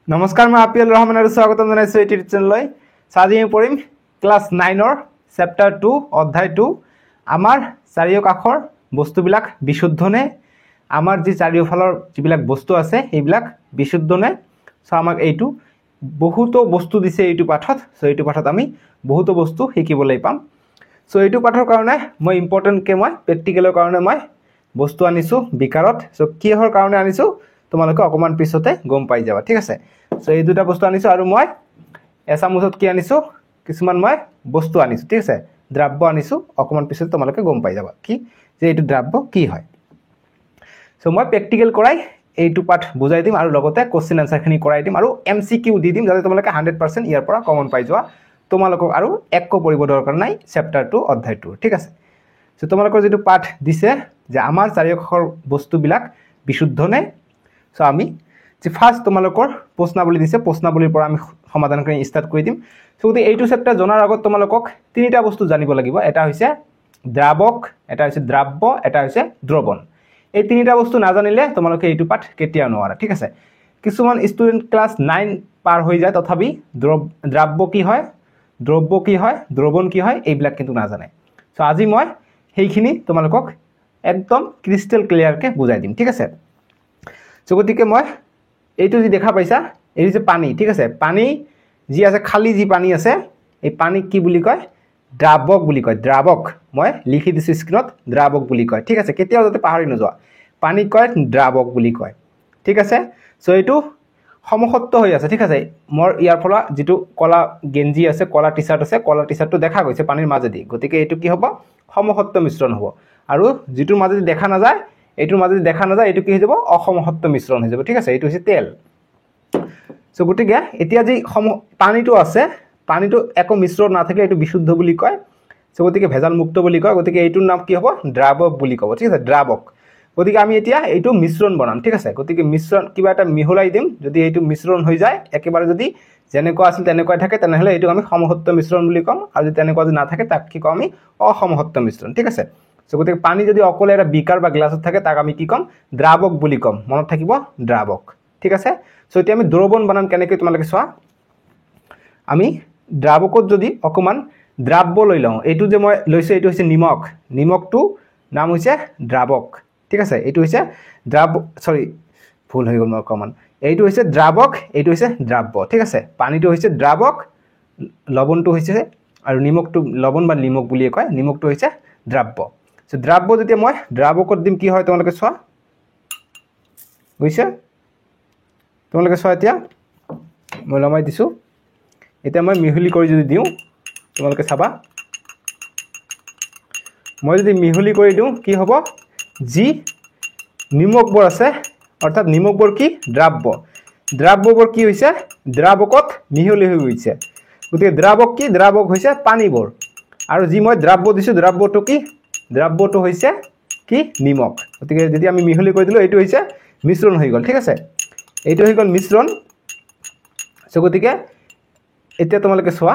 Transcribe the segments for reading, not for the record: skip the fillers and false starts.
নমস্কাৰ মই আপিল ৰহমান আৰু স্বাগতম জনাইছো এই টিউটোৰিয়েল চেনেললৈ আজি আমি পঢ়িম ক্লাস 9 ৰ চেপ্টাৰ 2 অধ্যায় 2 আমাৰ চাৰিওকাষৰ বস্তুবিলাক বিশুদ্ধ নে আমাৰ যি চাৰিওফালৰ যিবিলাক বস্তু আছে এইবিলাক বিশুদ্ধ নে সো আমাক এইটো বহুতো বস্তু দিছে এইটো পাঠত সো এইটো পাঠত আমি বহুতো বস্তু শিকিবলৈ পাম সো এইটো পাঠৰ কাৰণে মই ইম্পৰ্টেন্ট কে মই প্ৰেক্টিকেলৰ কাৰণে মই বস্তু আনিছো বিকাৰত সো কিহৰ কাৰণে আনিছো তোমালোকে অকমান পিছতে গম পাই যাবা ঠিক আছে সো এই দুটা বস্তু আনিছো আৰু মই এসামুছত কি আনিছো কিছুমান মই বস্তু আনিছো ঠিক আছে দ্ৰব্য আনিছো অকমান পিছতে তোমালোকে গম পাই যাবা কি যে এইটো দ্ৰব্য কি হয় সো মই প্ৰেক্টিকেল কৰাই এইটো পাঠ বুজাই দিম আৰু লগতে কোশ্চেন আনসাৰ খিনি কৰাই দিম আৰু এমসিকিউ দি দিম যাতে তোমালোকে 100% ইয়াৰ পৰা কমন পাই যোৱা তোমালোকক আৰু একো কৰিব দৰকাৰ নাই চেপ্টাৰ 2 অধ্যায় 2 ঠিক আছে সো তোমালোকৰ যেটো পাঠ দিছে যে আমাৰ চাৰিওকাষৰ বস্তুবিলাক বিশুদ্ধ নে সো আমি যে ফাৰ্স্ট তোমালোকৰ প্ৰশ্নাৱলী দিছে প্ৰশ্নাৱলীৰ পৰা আমি সমাধান কৰি স্টাৰ্ট কৰি দিম সো এইটো চেপ্টাৰ জনাৰ আগত তোমালোকক তিনিটা বস্তু জানিব লাগিব এটা হৈছে দ্ৰাৱক এটা হৈছে দ্ৰব্য এটা হৈছে দ্ৰৱণ এই তিনিটা বস্তু না জানিলে তোমালোকে এইটো পাঠ কেতিয়াও নোৱাৰা ঠিক আছে কিছুমান ষ্টুডেন্ট ক্লাস 9 পাৰ হৈ যায় তথাপি দ্ৰব্য কি হয় দ্ৰব্য কি হয় দ্ৰৱণ কি হয় এইবিলাক কিন্তু না জানে সো আজি মই সেইখিনি তোমালোকক একদম ক্রিস্টাল ক্লিয়াৰ কে বুজাই দিম ঠিক আছে সো গতিকে মই এইটো যি দেখা পাইছা এই যে পানী ঠিক আছে পানী যি আছে খালি যি পানী আছে এই পানী কি বুলি কয় দ্ৰাৱক বুলি কয় দ্ৰাৱক মই লিখি দিছো স্ক্ৰিনত দ্ৰাৱক বুলি কয় ঠিক আছে কেতিয়াও যাতে পাহৰি নযোৱা পানী কয় দ্ৰাৱক বুলি কয় ঠিক আছে সো এইটো সমসত্ব হৈ আছে ঠিক আছে মোৰ ইয়াৰ ফলা যেটো কলা গেঞ্জি আছে কলা টি-শাৰ্ট আছে কলা টি-শাৰ্টটো দেখা গৈছে পানীৰ মাজেদি গতিকে এইটো কি হ'ব সমসত্ব মিশ্ৰণ হ'ব আৰু যেটো মাজেদি দেখা না যায় এইটোৰ মাজেদি দেখা না যায় এইটো কি হৈ যাব অসমসত্ব মিশ্ৰণ হৈ যাব ঠিক আছে এইটো হৈছে তেল সো গতিকে এতিয়া যি পানীটো আছে পানীটো একো মিশ্ৰণ না থাকে এইটো বিশুদ্ধ বুলি কয় সো গতিকে ভেজাল মুক্ত বুলি কয় গতিকে এইটোৰ নাম কি হ'ব দ্ৰাৱক বুলি কব ঠিক আছে দ্ৰাৱক গতিকে আমি এতিয়া এইটো মিশ্ৰণ বনাম ঠিক আছে গতিকে মিশ্ৰণ কিবা এটা মিহলাই দিম যদি এইটো মিশ্ৰণ হৈ যায় একেবাৰে যদি যেনেকুৱা আছিল তেনেকুৱাই থাকে তেনেহলে এইটো আমি সমসত্ব মিশ্ৰণ বুলি কম আৰু যদি তেনেকুৱা যদি না থাকে তাক কি কম আমি অসমসত্ব মিশ্ৰণ ঠিক আছে সো গতিকে পানী যদি অকলে এটা বিকাৰ বা গ্লাছত থাকে তাক আমি কি কম দ্ৰাৱক বুলি কম মনত থাকিব দ্ৰাৱক ঠিক আছে সো এতিয়া আমি দ্ৰৱণ বানাম কেনেকৈ তোমালোকে চোৱা আমি দ্ৰাৱকত যদি অকমান দ্ৰব্য লৈ লওঁ এইটো যে মই লৈছো এইটো হৈছে নিমখ নিমখটো নাম হৈছে দ্ৰাৱক ঠিক আছে এইটো হৈছে সৰি ভুল হৈ গল অকমান এইটো হৈছে দ্ৰাৱক এইটো হৈছে দ্ৰব্য ঠিক আছে পানীটো হৈছে দ্ৰাৱক লৱণটো হৈছে আৰু নিমখটো লৱণ বা নিমখ বুলি কয় নিমখটো হৈছে দ্ৰব্য সো দ্ৰব্য যেতিয়া মই দ্ৰাৱকত দিম কি হয় তোমালোকে চোৱা বুজিছা তোমালোকে চোৱা এতিয়া মই লমাই দিছো এতিয়া মই মিহলি কৰি যদি দিও তোমালোকে চাবা মই যদি মিহলি কৰি দিও কি হ'ব জি নিমখবোৰ আছে অৰ্থাৎ নিমখবোৰ কি দ্ৰব্যবোৰ কি হৈছে দ্ৰাৱকত মিহলি হৈ গৈছে গতিকে দ্ৰাৱক কি দ্ৰাৱক হৈছে পানীবোৰ আৰু যি মই দ্ৰব্য দিছো দ্ৰব্যটো কি দ্ৰব্যটো হৈছে কি নিমখ গতিকে যদি আমি মিহলি কৰি দিলো এইটো হৈছে মিশ্ৰণ হৈ গল ঠিক আছে এইটো হৈ গল মিশ্ৰণ সো গতিকে এতিয়া তোমালোকে চোৱা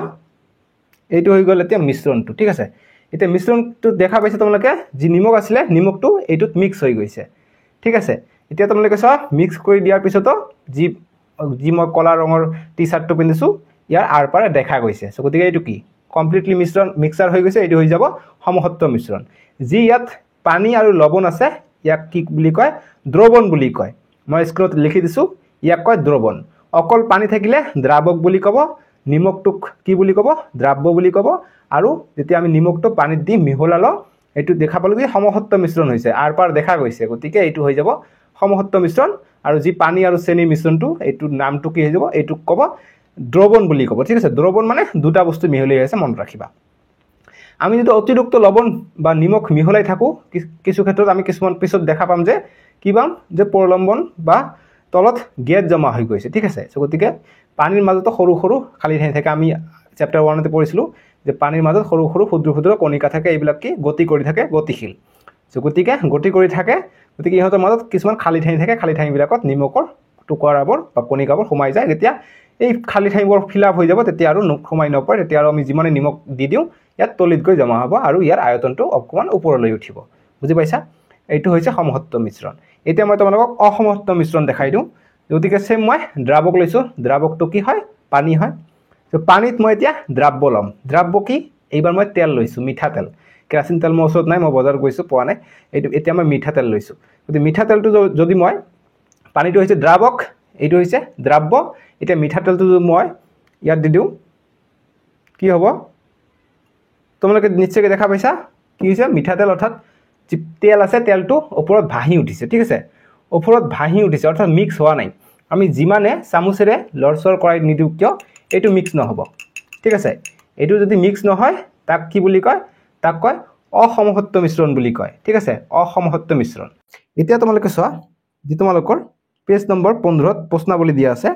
এইটো হৈ গল এতিয়া মিশ্ৰণটো ঠিক আছে এতিয়া মিশ্ৰণটো দেখা পাইছে তোমালোকে যি নিমখ আছিল নিমখটো এইটোত মিক্স হৈ গৈছে ঠিক আছে এতিয়া তোমালোকে চোৱা মিক্স কৰি দিয়াৰ পিছতো যি মই কলা ৰঙৰ টি-শাৰ্টটো পিন্ধিছো ইয়াৰ আৰপাৰে দেখা গৈছে সো গতিকে এইটো কি কমপ্লিটলি মিক্সাৰ হৈ গৈছে এইটো হৈ যাব সমসত্ব মিশ্ৰণ যি ইয়াত পানী আৰু লৱণ আছে ইয়াক কি বুলি কয় দ্ৰৱণ বুলি কয় মই স্ক্ৰিনত লিখি দিছো ইয়াক কয় দ্ৰৱণ অকল পানী থাকিলে দ্ৰাৱক বুলি কব নিমখটোক কি বুলি কব দ্ৰব্য বুলি কব আৰু যেতিয়া আমি নিমখটো পানীত দি মিহলালো এইটো দেখা পালো যে সমসত্ব মিশ্ৰণ হৈছে আৰপাৰ দেখা গৈছে গতিকে এইটো হৈ যাব সমসত্ব মিশ্ৰণ আৰু যি পানী আৰু চেনি মিশ্ৰণটো এইটো নামটো কি হৈ যাব এইটো কব দ্ৰৱণ বুলি কব ঠিক আছে দ্ৰৱণ মানে দুটা বস্তু মিহলি হৈ আছে মনত ৰাখিবা আমি যদি অতিৰিক্ত লৱণ বা নিমখ মিহলাই থাকো কিছু ক্ষেত্ৰত আমি কিছুমান পিছত দেখা পাম যে কি পাম যে প্ৰলম্বন বা তলত গেট জমা হৈ গৈছে ঠিক আছে সো গতিকে পানীৰ মাজত সৰু সৰু খালি ঠাই থাকে আমি চেপ্টাৰ 1 তে পঢ়িছিলো যে পানীৰ মাজত সৰু সৰু ক্ষুদ্ৰ ক্ষুদ্ৰ কণিকা থাকে এইবিলাক কি গতি কৰি থাকে গতিশীল সো গতিকে গতি কৰি থাকে গতিকে ইহঁতৰ মাজত কিছুমান খালি ঠাই থাকে খালি ঠাইবিলাকত নিমখৰ টুকুৰাবোৰ বা কণিকাবোৰ সোমাই যায় যেতিয়া এই খালি ঠাইবোৰ ফিল আপ হৈ যাব তেতিয়া আৰু সোমাই নপৰে তেতিয়া আৰু আমি যিমানে নিমখ দি দিও ইয়াত তলিত গৈ জমা হ'ব আৰু ইয়াৰ আয়তনটো অকমান ওপৰলৈ উঠিব বুজি পাইছা এইটো হৈছে সমসত্ব মিশ্ৰণ এতিয়া মই তোমালোকক অসমসত্ব মিশ্ৰণ দেখাই দিও গতিকে সেম মই দ্ৰাৱক লৈছোঁ দ্ৰাৱকটো কি হয় পানী হয় তো পানীত মই এতিয়া দ্ৰাব্য ল'ম দ্ৰাব্য কি এইবাৰ মই তেল লৈছোঁ মিঠাতেল কেৰাচিন তেল মোৰ ওচৰত নাই মই বজাৰত গৈছোঁ পোৱা নাই এইটো এতিয়া মই মিঠাতেল লৈছোঁ গতিকে মিঠাতেলটো যদি মই পানীটো হৈছে দ্ৰাৱক এইটো হৈছে দ্ৰাব্য এতিয়া মিঠাতেলটো যদি মই ইয়াত দি দিওঁ কি হ'ব তোমালোকে নিশ্চয়কৈ দেখা পাইছা কি হৈছে মিঠাতেল অৰ্থাৎ তেল আছে তেলটো ওপৰত ভাহি উঠিছে ঠিক আছে ওপৰত ভাহি উঠিছে অৰ্থাৎ মিক্স হোৱা নাই আমি যিমানে চামুচেৰে লৰচৰ কৰাই নিদিওঁ কিয় এইটো মিক্স নহ'ব ঠিক আছে এইটো যদি মিক্স নহয় তাক কি বুলি কয় তাক কয় অসমহত্ব মিশ্ৰণ বুলি কয় ঠিক আছে অসমহত্ব মিশ্ৰণ এতিয়া তোমালোকে চোৱা যি তোমালোকৰ পেজ নম্বৰ 15 প্ৰশ্নাৱলী দিয়া আছে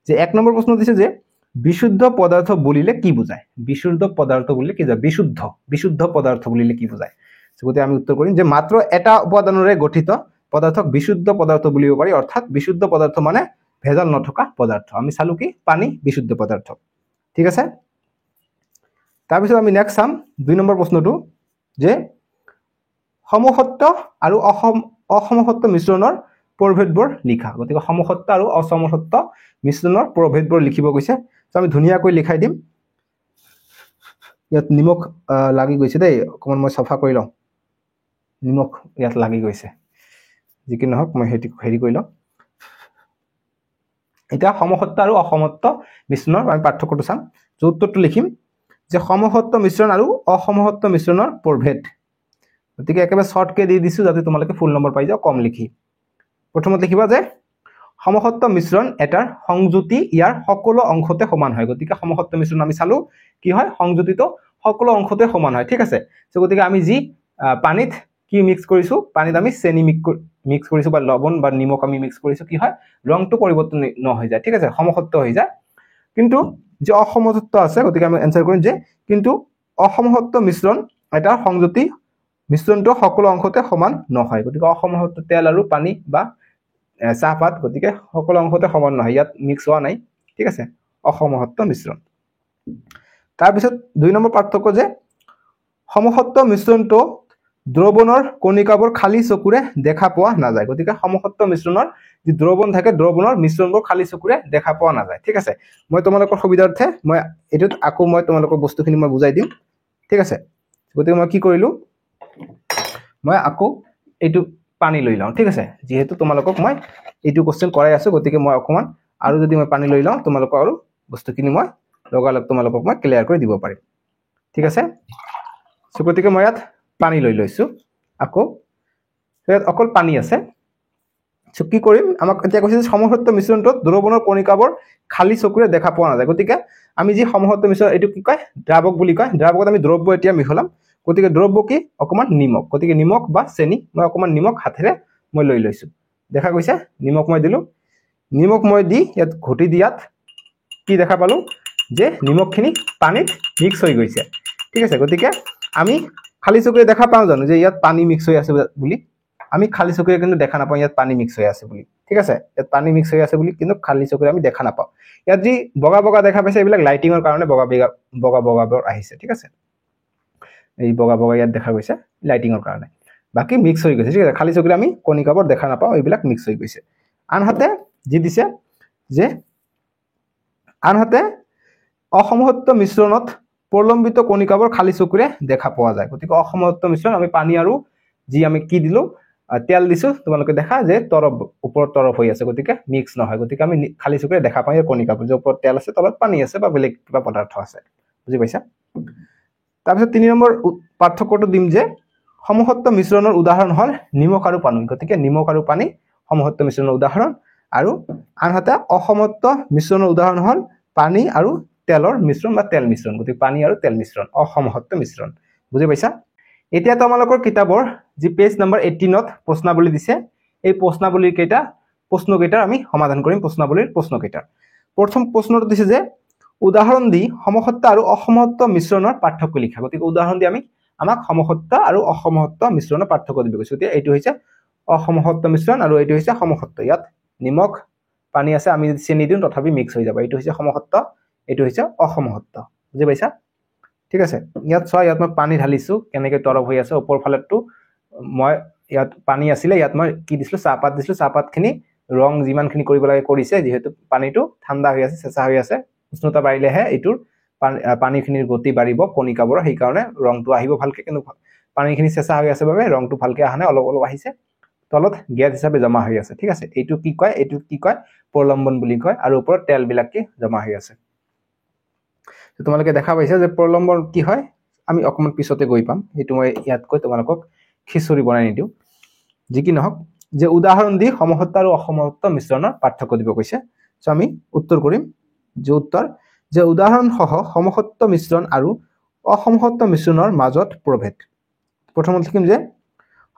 যে 1 নম্বৰ প্ৰশ্ন দিছে যে বিশুদ্ধ পদাৰ্থ বুলিলে কি বুজায় বিশুদ্ধ পদাৰ্থ বুলিলে কি বুজায় বিশুদ্ধ পদাৰ্থ বুলিলে কি বুজায় গতিকে আমি উত্তৰ কৰিম যে মাত্ৰ এটা উপাদানৰে গঠিত পদাৰ্থক বিশুদ্ধ পদাৰ্থ বুলিব পাৰি অৰ্থাৎ বিশুদ্ধ পদাৰ্থ মানে ভেজাল নথকা পদাৰ্থ আমি চালু কি পানী বিশুদ্ধ পদাৰ্থ ঠিক আছে তাৰ পিছত আমি নেক্সট চাম 2 নম্বৰ প্ৰশ্নটো যে সমসত্ব আৰু অসমসত্ব মিশ্ৰণৰ প্ৰভেদবোৰ লিখা গতিকে সমসত্ব আৰু অসমসত্ব মিশ্ৰণৰ প্ৰভেদবোৰ লিখিব কৈছে তো আমি ধুনীয়াকৈ লিখাই দিম ইয়াত নিমখ লাগি গৈছে দেই অকমান মই সফা কৰি লওঁ নিমখ ইয়াত লাগি গৈছে যিকি নহওক মই হেৰি কৰি লওঁ এতিয়া সমসত্ব আৰু অসমসত্ব মিশ্ৰণৰ আমি পাৰ্থক্যটো চাম উত্তৰটো লিখিম যে সমসত্ব মিশ্ৰণ আৰু অসমসত্ব মিশ্ৰণৰ প্ৰভেদ গতিকে একেবাৰে শৰ্টকে দি দিছো যাতে তোমালোকে ফুল নম্বৰ পাই যাও কম লিখি প্ৰথমতে লিখিবা যে সমসত্ব মিশ্ৰণ এটাৰ সংযুতি ইয়াৰ সকলো অংশতে সমান হয় গতিকে সমসত্ব মিশ্ৰণ আমি চালো কি হয় সংযুতিটো সকলো অংশতে সমান হয় ঠিক আছে সো গতিকে আমি যি পানীত কি মিক্স কৰিছো পানীত আমি চেনি মিক্স কৰিছো বা লবণ বা নিমখ আমি মিক্স কৰিছো কি হয় ৰংটো পৰিৱৰ্তন নহয় যায় ঠিক আছে সমসত্ব হৈ যায় কিন্তু যে অসমসত্ব আছে গতিকে আমি আনসাৰ কৰিম যে কিন্তু অসমসত্ব মিশ্ৰণ এটা সংযুতি মিশ্ৰণটো সকলো অংশতে সমান নহয় গতিকে অসমসত্ব তেল আৰু পানী বা চাহপাত গতিকে সকলো অংশতে সমান নহয় ইয়াত মিক্স হোৱা নাই ঠিক আছে অসমসত্ব মিশ্ৰণ তাৰ পিছত 2 নম্বৰ পাৰ্থক্য যে সমসত্ব মিশ্ৰণটো দ্ৰৱণৰ কণিকাবোৰ খালি চকুৰে দেখা পোৱা নাযায় গতিকে সমসত্ব মিশ্ৰণৰ যি দ্ৰৱণ থাকে দ্ৰৱণৰ মিশ্ৰণবোৰ খালি চকুৰে দেখা পোৱা নাযায় ঠিক আছে মই তোমালোকৰ সুবিধাৰ্থে মই এটোত আকৌ মই তোমালোকৰ বস্তুখিনি মই বুজাই দিম ঠিক আছে গতিকে মই কি কৰিলো মই আকৌ এটো পানী লৈ লওঁ ঠিক আছে যেহেতু তোমালোকক মই এটো কোশ্চেন কৰাই আছো গতিকে মই অকমান আৰু যদি মই পানী লৈ লওঁ তোমালোকৰ আৰু বস্তুখিনি মই লগালগ তোমালোকক মই ক্লিয়াৰ কৰি দিব পাৰিম ঠিক আছে সো গতিকে মই ইয়াত পানী লৈ লৈছো আকৌ ইয়াত অকল পানী আছে সো কি কৰিম আমাক এতিয়া কৈছে সমসত্ব মিশ্ৰণটোত দ্ৰৱণৰ কণিকাবোৰ খালি চকুৰে দেখা পোৱা নাযায় গতিকে আমি যি সমসত্ব মিশ্ৰণ এটো কি কয় দ্ৰাৱক বুলি কয় দ্ৰাৱকত আমি দ্ৰব্য এতিয়া মিহলাম গতিকে দ্ৰব্য কি অকমান নিমখ গতিকে নিমখ বা চেনি মই অকমান নিমখ হাতেৰে মই লৈ লৈছো দেখা গৈছে নিমখ মই দিলো নিমখ মই দি ইয়াত ঘটি দিয়াত কি দেখা পালো যে নিমখখিনি পানীত মিক্স হৈ গৈছে ঠিক আছে গতিকে আমি খালি চকুৰে দেখা পাওঁ জানো যে ইয়াত পানী মিক্স হৈ আছে বুলি আমি খালি চকুৰে কিন্তু দেখা নাপাওঁ ইয়াত পানী মিক্স হৈ আছে বুলি ঠিক আছে ইয়াত পানী মিক্স হৈ আছে বুলি কিন্তু খালি চকুৰে আমি দেখা নাপাওঁ ইয়াত যি বগা বগা দেখা পাইছে এইবিলাক লাইটিংৰ কাৰণে বগা বগাবোৰ আহিছে ঠিক আছে এই বগা বগা ইয়াত দেখা গৈছে লাইটিংৰ কাৰণে বাকি মিক্স হৈ গৈছে ঠিক আছে খালি চকুৰে আমি কণিকাবোৰ দেখা নাপাওঁ এইবিলাক মিক্স হৈ গৈছে আনহাতে যি দিছে যে আনহাতে অসমসত্ব মিশ্ৰণত প্ৰলম্বিত কণিকাবোৰ খালি চকুৰে দেখা পোৱা যায় গতিকে অসমসত্ব মিশ্ৰণ আমি পানী আৰু যি আমি কি দিলো তেল দিছো তোমালোকে দেখা যে তৰফ ওপৰত তৰফ হৈ আছে গতিকে মিক্স নহয় গতিকে আমি খালি চকুৰে দেখা পাওঁ এই কণিকাবোৰ যে ওপৰত তেল আছে তলত পানী আছে বা বেলেগ কিবা পদাৰ্থ আছে বুজি পাইছা তাৰ পিছত 3 নম্বৰ পাৰ্থক্যটো দিম যে সমসত্ব মিশ্ৰণৰ উদাহৰণ হল নিমখ আৰু পানী গতিকে নিমখ আৰু পানী সমসত্ব মিশ্ৰণৰ উদাহৰণ আৰু আনহাতে অসমসত্ব মিশ্ৰণৰ উদাহৰণ হল পানী আৰু তেলৰ মিশ্ৰণ বা তেল মিশ্ৰণ গতিকে পানী আৰু তেল মিশ্ৰণ অসমসত্ব মিশ্ৰণ বুজি পাইছা এতিয়া তোমালোকৰ কিতাপৰ যি পেজ নম্বৰ 18ত প্ৰশ্নাৱলী দিছে এই প্ৰশ্নাৱলীৰ প্ৰশ্নকেইটা আমি সমাধান কৰিম প্ৰশ্নাৱলীৰ প্ৰশ্নকেইটা প্ৰথম প্ৰশ্নটো দিছে যে উদাহৰণ দি সমসত্ব আৰু অসমসত্ব মিশ্ৰণৰ পাৰ্থক্য লিখা গতিকে উদাহৰণ দি আমাক সমসত্ব আৰু অসমসত্ব মিশ্ৰণৰ পাৰ্থক্য দিব কৈছে এতিয়া এইটো হৈছে অসমসত্ব মিশ্ৰণ আৰু এইটো হৈছে সমসত্ব ইয়াত নিমখ পানী আছে আমি যদি চেনি দিওঁ তথাপি মিক্স হৈ যাব এইটো হৈছে সমসত্ব এইটো হৈছে অসমসত্ব বুজি পাইছা ঠিক আছে ইয়াত চোৱা ইয়াত মই পানী ঢালিছো কেনেকৈ তৰফ হৈ আছে ওপৰ ফালেটো মই ইয়াত পানী আছিল ইয়াত মই কি দিছিলো চাহপাত দিছিলো চাহপাতখিনি ৰং যিমানখিনি কৰিব লাগে কৰিছে যেহেতু পানীটো ঠাণ্ডা হৈ আছে চেঁচা হৈ আছে উষ্ণতা বাঢ়িলেহে এইটোৰ পানীখিনিৰ গতি বাঢ়িব কণিকাবোৰৰ সেইকাৰণে ৰংটো আহিব ভালকে কিন্তু পানীখিনি চেঁচা হৈ আছে বাবে ৰংটো ভালকে অহা নাই অলপ অলপ আহিছে তলত গেছ হিচাপে জমা হৈ আছে ঠিক আছে এইটো কি কয় প্ৰলম্বন বুলি কয় আৰু ওপৰত তেলবিলাক কি জমা হৈ আছে তোমালোকে দেখা পাইছা যে প্ৰলম্বন কি হয় আমি অকমান পিছতে গৈ পাম এইটো মই ইয়াত কৈ তোমালোকক খিচুৰি বনাই নিদিও যি কি নহওক যে উদাহৰণ দি সমহত্ব আৰু অসমহত্ব মিশ্ৰণৰ পাৰ্থক্য দিব কৈছে সো আমি উত্তৰ কৰিম যে উত্তৰ যে উদাহৰণ সহ সমহত্ব মিশ্ৰণ আৰু অসমহত্ব মিশ্ৰণৰ মাজত প্ৰভেদ প্ৰথমত লিখিম যে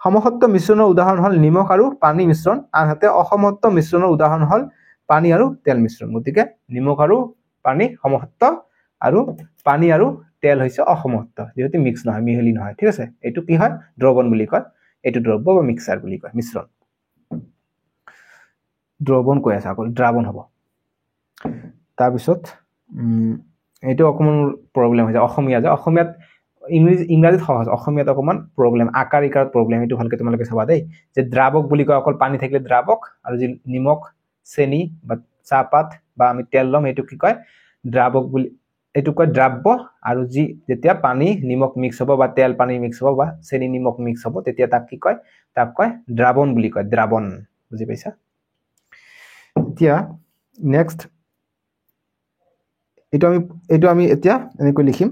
সমহত্ব মিশ্ৰণৰ উদাহৰণ হল নিমখ আৰু পানী মিশ্ৰণ আনহাতে অসমহত্ব মিশ্ৰণৰ উদাহৰণ হল পানী আৰু তেল মিশ্ৰণ গতিকে নিমখ আৰু পানী সমহত্ব আৰু পানী আৰু তেল হৈছে অসমহত্ব যেহেতু মিক্স নহয় মিহলি নহয় ঠিক আছে এইটো কি হয় দ্ৰৱণ বুলি কয় এইটো দ্ৰব্য বা মিক্সাৰ বুলি কয় মিশ্ৰণ দ্ৰৱণ কৈ আছে আকৌ দ্ৰাৱণ হ'ব তাৰ পিছত এইটো অকমান প্ৰবলেম হৈছে অসমীয়া যে অসমীয়াত ইংৰাজীত সহজ অসমীয়াত অকমান প্ৰবলেম আকাৰ ইকাৰত প্ৰবলেম এইটো ভালকে তোমালোকে চাবা দেই যে দ্ৰাৱক বুলি কয় অকল পানী থাকিলে দ্ৰাৱক আৰু যি নিমখ চেনি বা চাহপাত বা আমি তেল লম এইটো কি কয় দ্ৰাৱক বুলি এইটো কয় দ্ৰাব্য আৰু যি যেতিয়া পানী নিমখ মিক্স হ'ব বা তেল পানী মিক্স হ'ব বা চেনি নিমখ মিক্স হ'ব তেতিয়া তাক কি কয় তাক কয় দ্ৰাৱণ বুলি কয় দ্ৰাৱণ বুজি পাইছা এতিয়া নেক্সট এইটো আমি এতিয়া এনেকৈ লিখিম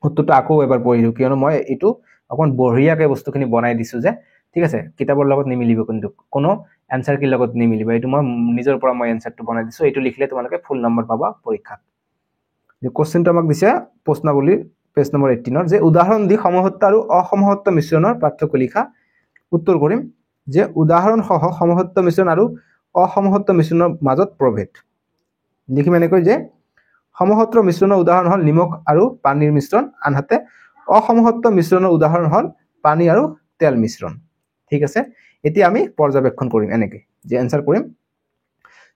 উত্তৰটো আকৌ এবাৰ পঢ়ি দিওঁ কিয়নো মই এইটো অকণ বঢ়িয়াকে বস্তুখিনি বনাই দিছো যে ঠিক আছে কিতাপৰ লগত নিমিলিব কিন্তু কোনো এনসাৰ কি লগত নিমিলিব এইটো মই নিজৰ পৰা মই এনসাৰটো বনাই দিছো এইটো লিখিলে তোমালোকে ফুল নম্বৰ পাবা পৰীক্ষাত যে কোশ্চেনটো আমাক দিছে প্ৰশ্নাৱলী পেজ নম্বৰ 18 যে উদাহৰণ দি সমহত্ব আৰু অসমহত্ব মিশ্ৰণৰ পাৰ্থক্য লিখা উত্তৰ কৰিম যে উদাহৰণ সহ সমহত্ব মিশ্ৰণ আৰু অসমহত্ব মিশ্ৰণৰ মাজত প্ৰভেদ লিখিম এনেকৈ যে সমহত্ব মিশ্ৰণৰ উদাহৰণ হল নিমখ আৰু পানীৰ মিশ্ৰণ আনহাতে অসমহত্ব মিশ্ৰণৰ উদাহৰণ হল পানী আৰু তেল মিশ্ৰণ ঠিক আছে এতিয়া আমি পৰ্যবেক্ষণ কৰিম এনেকৈ যে এনসাৰ কৰিম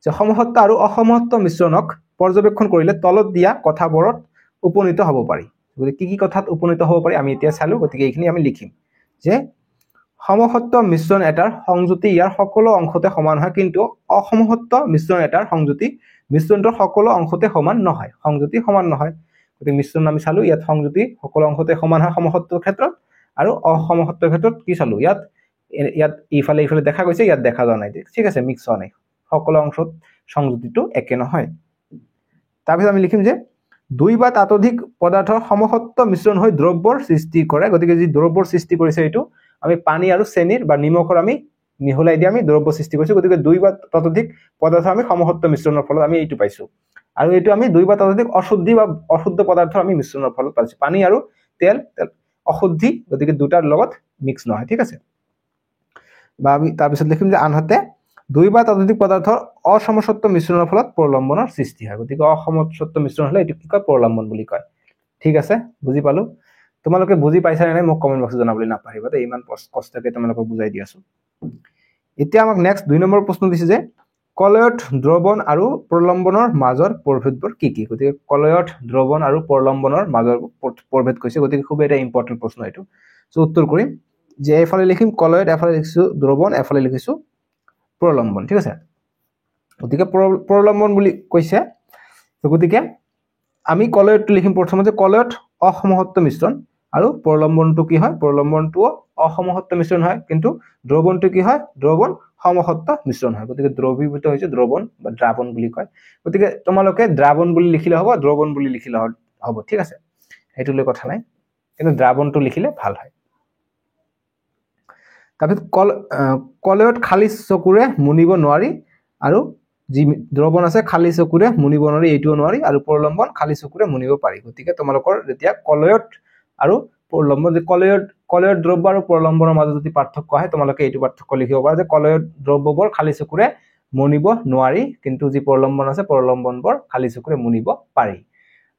যে সমহত্ব আৰু অসমহত্ব মিশ্ৰণক পৰ্যবেক্ষণ কৰিলে তলত দিয়া কথাবোৰত উপনীত হ'ব পাৰি গতিকে কি কথাত উপনীত হ'ব পাৰি আমি এতিয়া চালো গতিকে এইখিনি আমি লিখিম যে সমহত্ব মিশ্ৰণ এটাৰ সংযুতি ইয়াৰ সকলো অংশতে সমান হয় কিন্তু অসমহত্ব মিশ্ৰণ এটাৰ সংযুতি মিশ্ৰণটোৰ সকলো অংশতে সমান নহয় সংযুতি সমান নহয় গতিকে মিশ্ৰণ আমি চালো ইয়াত সংযুতি সকলো অংশতে সমান হয় সমহত্বৰ ক্ষেত্ৰত আৰু অসমহত্বৰ ক্ষেত্ৰত কি চালো ইয়াত ইফালে দেখা গৈছে ইয়াত দেখা যোৱা নাই ঠিক আছে মিক্স হোৱা নাই সকলো অংশত সংযুতিটো একে নহয় তাৰপিছত আমি লিখিম যে দুই বা ততোধিক পদাৰ্থৰ সমহত্ব মিশ্ৰণ হৈ দ্ৰব্যৰ সৃষ্টি কৰে গতিকে যি দ্ৰব্যৰ সৃষ্টি কৰিছে এইটো আমি পানী আৰু চেনিৰ বা নিমখৰ আমি মিহলাই দি আমি দ্ৰব্য সৃষ্টি কৰিছো গতিকে দুই বা ততোধিক পদাৰ্থ আমি সমহত্ব মিশ্ৰণৰ ফলত আমি এইটো পাইছো আৰু এইটো আমি দুই বা ততোধিক অশুদ্ধি বা অশুদ্ধ পদাৰ্থ আমি মিশ্ৰণৰ ফলত পাইছো পানী আৰু তেল অশুদ্ধি গতিকে দুটাৰ লগত মিক্স নহয় ঠিক আছে বা আমি তাৰপিছত লিখিম যে আনহাতে দুই বা ততোধিক পদাৰ্থৰ অসমসত্ব মিশ্ৰণৰ ফলত প্ৰলম্বনৰ সৃষ্টি হয় গতিকে অসমসত্ব মিশ্ৰণ হলে এইটো কি কয় প্ৰলম্বন বুলি কয় ঠিক আছে বুজি পালো তোমালোকে বুজি পাইছা নে নাই মোক কমেন্ট বক্সত জনাবলৈ নাপাহৰিবা দেই ইমান কষ্টকে তোমালোকক বুজাই দি আছো এতিয়া আমাক নেক্সট 2 নম্বৰ প্ৰশ্ন দিছে যে কলয়ত দ্ৰৱণ আৰু প্ৰলম্বনৰ মাজৰ প্ৰভেদবোৰ কি কি গতিকে কলয়ত দ্ৰৱণ আৰু প্ৰলম্বনৰ মাজৰ প্ৰভেদ কৈছে গতিকে খুব এটা ইম্পৰ্টেন্ট প্ৰশ্ন এইটো সো উত্তৰ কৰিম যে এফালে লিখিম কলয়ত এফালে লিখিছো দ্ৰৱণ এফালে লিখিছো প্ৰলম্বন ঠিক আছে গতিকে প্ৰলম্বন বুলি কৈছে গতিকে আমি কলয়টো লিখিম প্ৰথমতে কলয়ত অসমহত্ব মিশ্ৰণ আৰু প্ৰলম্বনটো কি হয় প্ৰলম্বনটো অসমহত্ব মিশ্ৰণ হয় কিন্তু দ্ৰৱণটো কি হয় দ্ৰৱণ সমহত্ব মিশ্ৰণ হয় গতিকে দ্ৰৱীভূত হৈছে দ্ৰৱণ বা দ্ৰাৱণ বুলি কয় গতিকে তোমালোকে দ্ৰাৱণ বুলি লিখিলে হ'ব দ্ৰৱণ বুলি লিখিলে হ'ব ঠিক আছে সেইটো লৈ কথা নাই কিন্তু দ্ৰাৱণটো লিখিলে ভাল হয় তাৰপিছত কলয়ত খালি চকুৰে মুনিব নোৱাৰি আৰু যি দ্ৰৱণ আছে খালি চকুৰে মুনিব নোৱাৰি এইটোও নোৱাৰি আৰু প্ৰলম্বন খালি চকুৰে মুনিব পাৰি গতিকে তোমালোকৰ যেতিয়া কলয়ত আৰু প্ৰলম্বন যে কলয়ত দ্ৰব্য আৰু প্ৰলম্বনৰ মাজত যদি পাৰ্থক্য আহে তোমালোকে এইটো পাৰ্থক্য লিখিব পাৰা যে কলয়ত দ্ৰব্যবোৰ খালি চকুৰে মুনিব নোৱাৰি কিন্তু যি প্ৰলম্বন আছে প্ৰলম্বনবোৰ খালি চকুৰে মুনিব পাৰি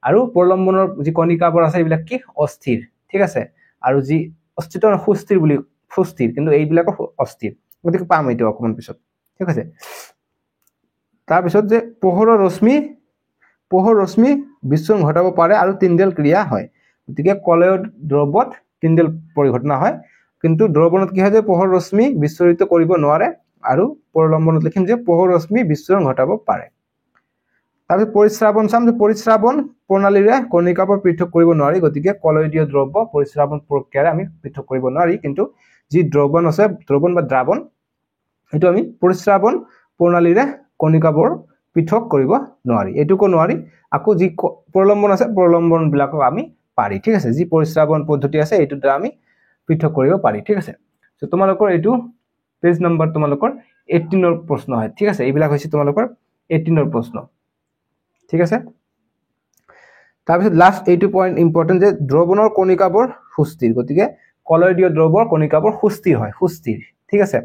আৰু প্ৰলম্বনৰ যি কণিকাবোৰ আছে এইবিলাক কি অস্থিৰ ঠিক আছে আৰু যি অস্থিৰ সুস্থিৰ কিন্তু এইবিলাক অস্থিৰ গতিকে পাম এইটো অকমান পিছত ঠিক আছে তাৰপিছত যে পোহৰৰ ৰশ্মি বিচ্ছুৰণ ঘটাব পাৰে আৰু তিনডেল ক্ৰিয়া হয় গতিকে কলয়ত দ্ৰব্যত তিনডেল পৰিঘটনা হয় কিন্তু দ্ৰৱণত কি হয় যে পোহৰ ৰশ্মি বিচ্ছুৰিত কৰিব নোৱাৰে আৰু প্ৰলম্বনত লিখিম যে পোহৰ ৰশ্মি বিচ্ছুৰণ ঘটাব পাৰে। তাৰপিছত পৰিস্ৰাবন চাম যে পৰিস্ৰাবন প্ৰণালীৰে কণিকাবোৰ পৃথক কৰিব নোৱাৰি, গতিকে কলয়দীয় দ্ৰব্য পৰিস্ৰাবন প্ৰক্ৰিয়াৰে আমি পৃথক কৰিব নোৱাৰি, কিন্তু যি দ্ৰৱণ আছে দ্ৰৱণ বা দ্ৰাৱণ সেইটো আমি পৰিস্ৰাবন প্ৰণালীৰে কণিকাবোৰ পৃথক কৰিব নোৱাৰি, এইটোকো নোৱাৰি। আকৌ যি প্ৰলম্বন আছে প্ৰলম্বন বিলাকক আমি পাৰি, ঠিক আছে। যি পৰিস্ৰাবন পদ্ধতি আছে এইটোৰ দ্বাৰা আমি পৃথক কৰিব পাৰি, ঠিক আছে। তো তোমালোকৰ এইটো পেজ নম্বৰ তোমালোকৰ 18 প্ৰশ্ন হয়, ঠিক আছে। এইবিলাক হৈছে তোমালোকৰ 18 প্ৰশ্ন, ঠিক আছে। তাৰপিছত লাষ্ট এইটো পইণ্ট ইম্পৰ্টেণ্ট যে দ্ৰৱণৰ কণিকাবোৰ সুস্থিৰ, গতিকে কলয়দীয় দ্ৰৱৰ কণিকাবোৰ সুস্থিৰ হয়, সুস্থিৰ, ঠিক আছে।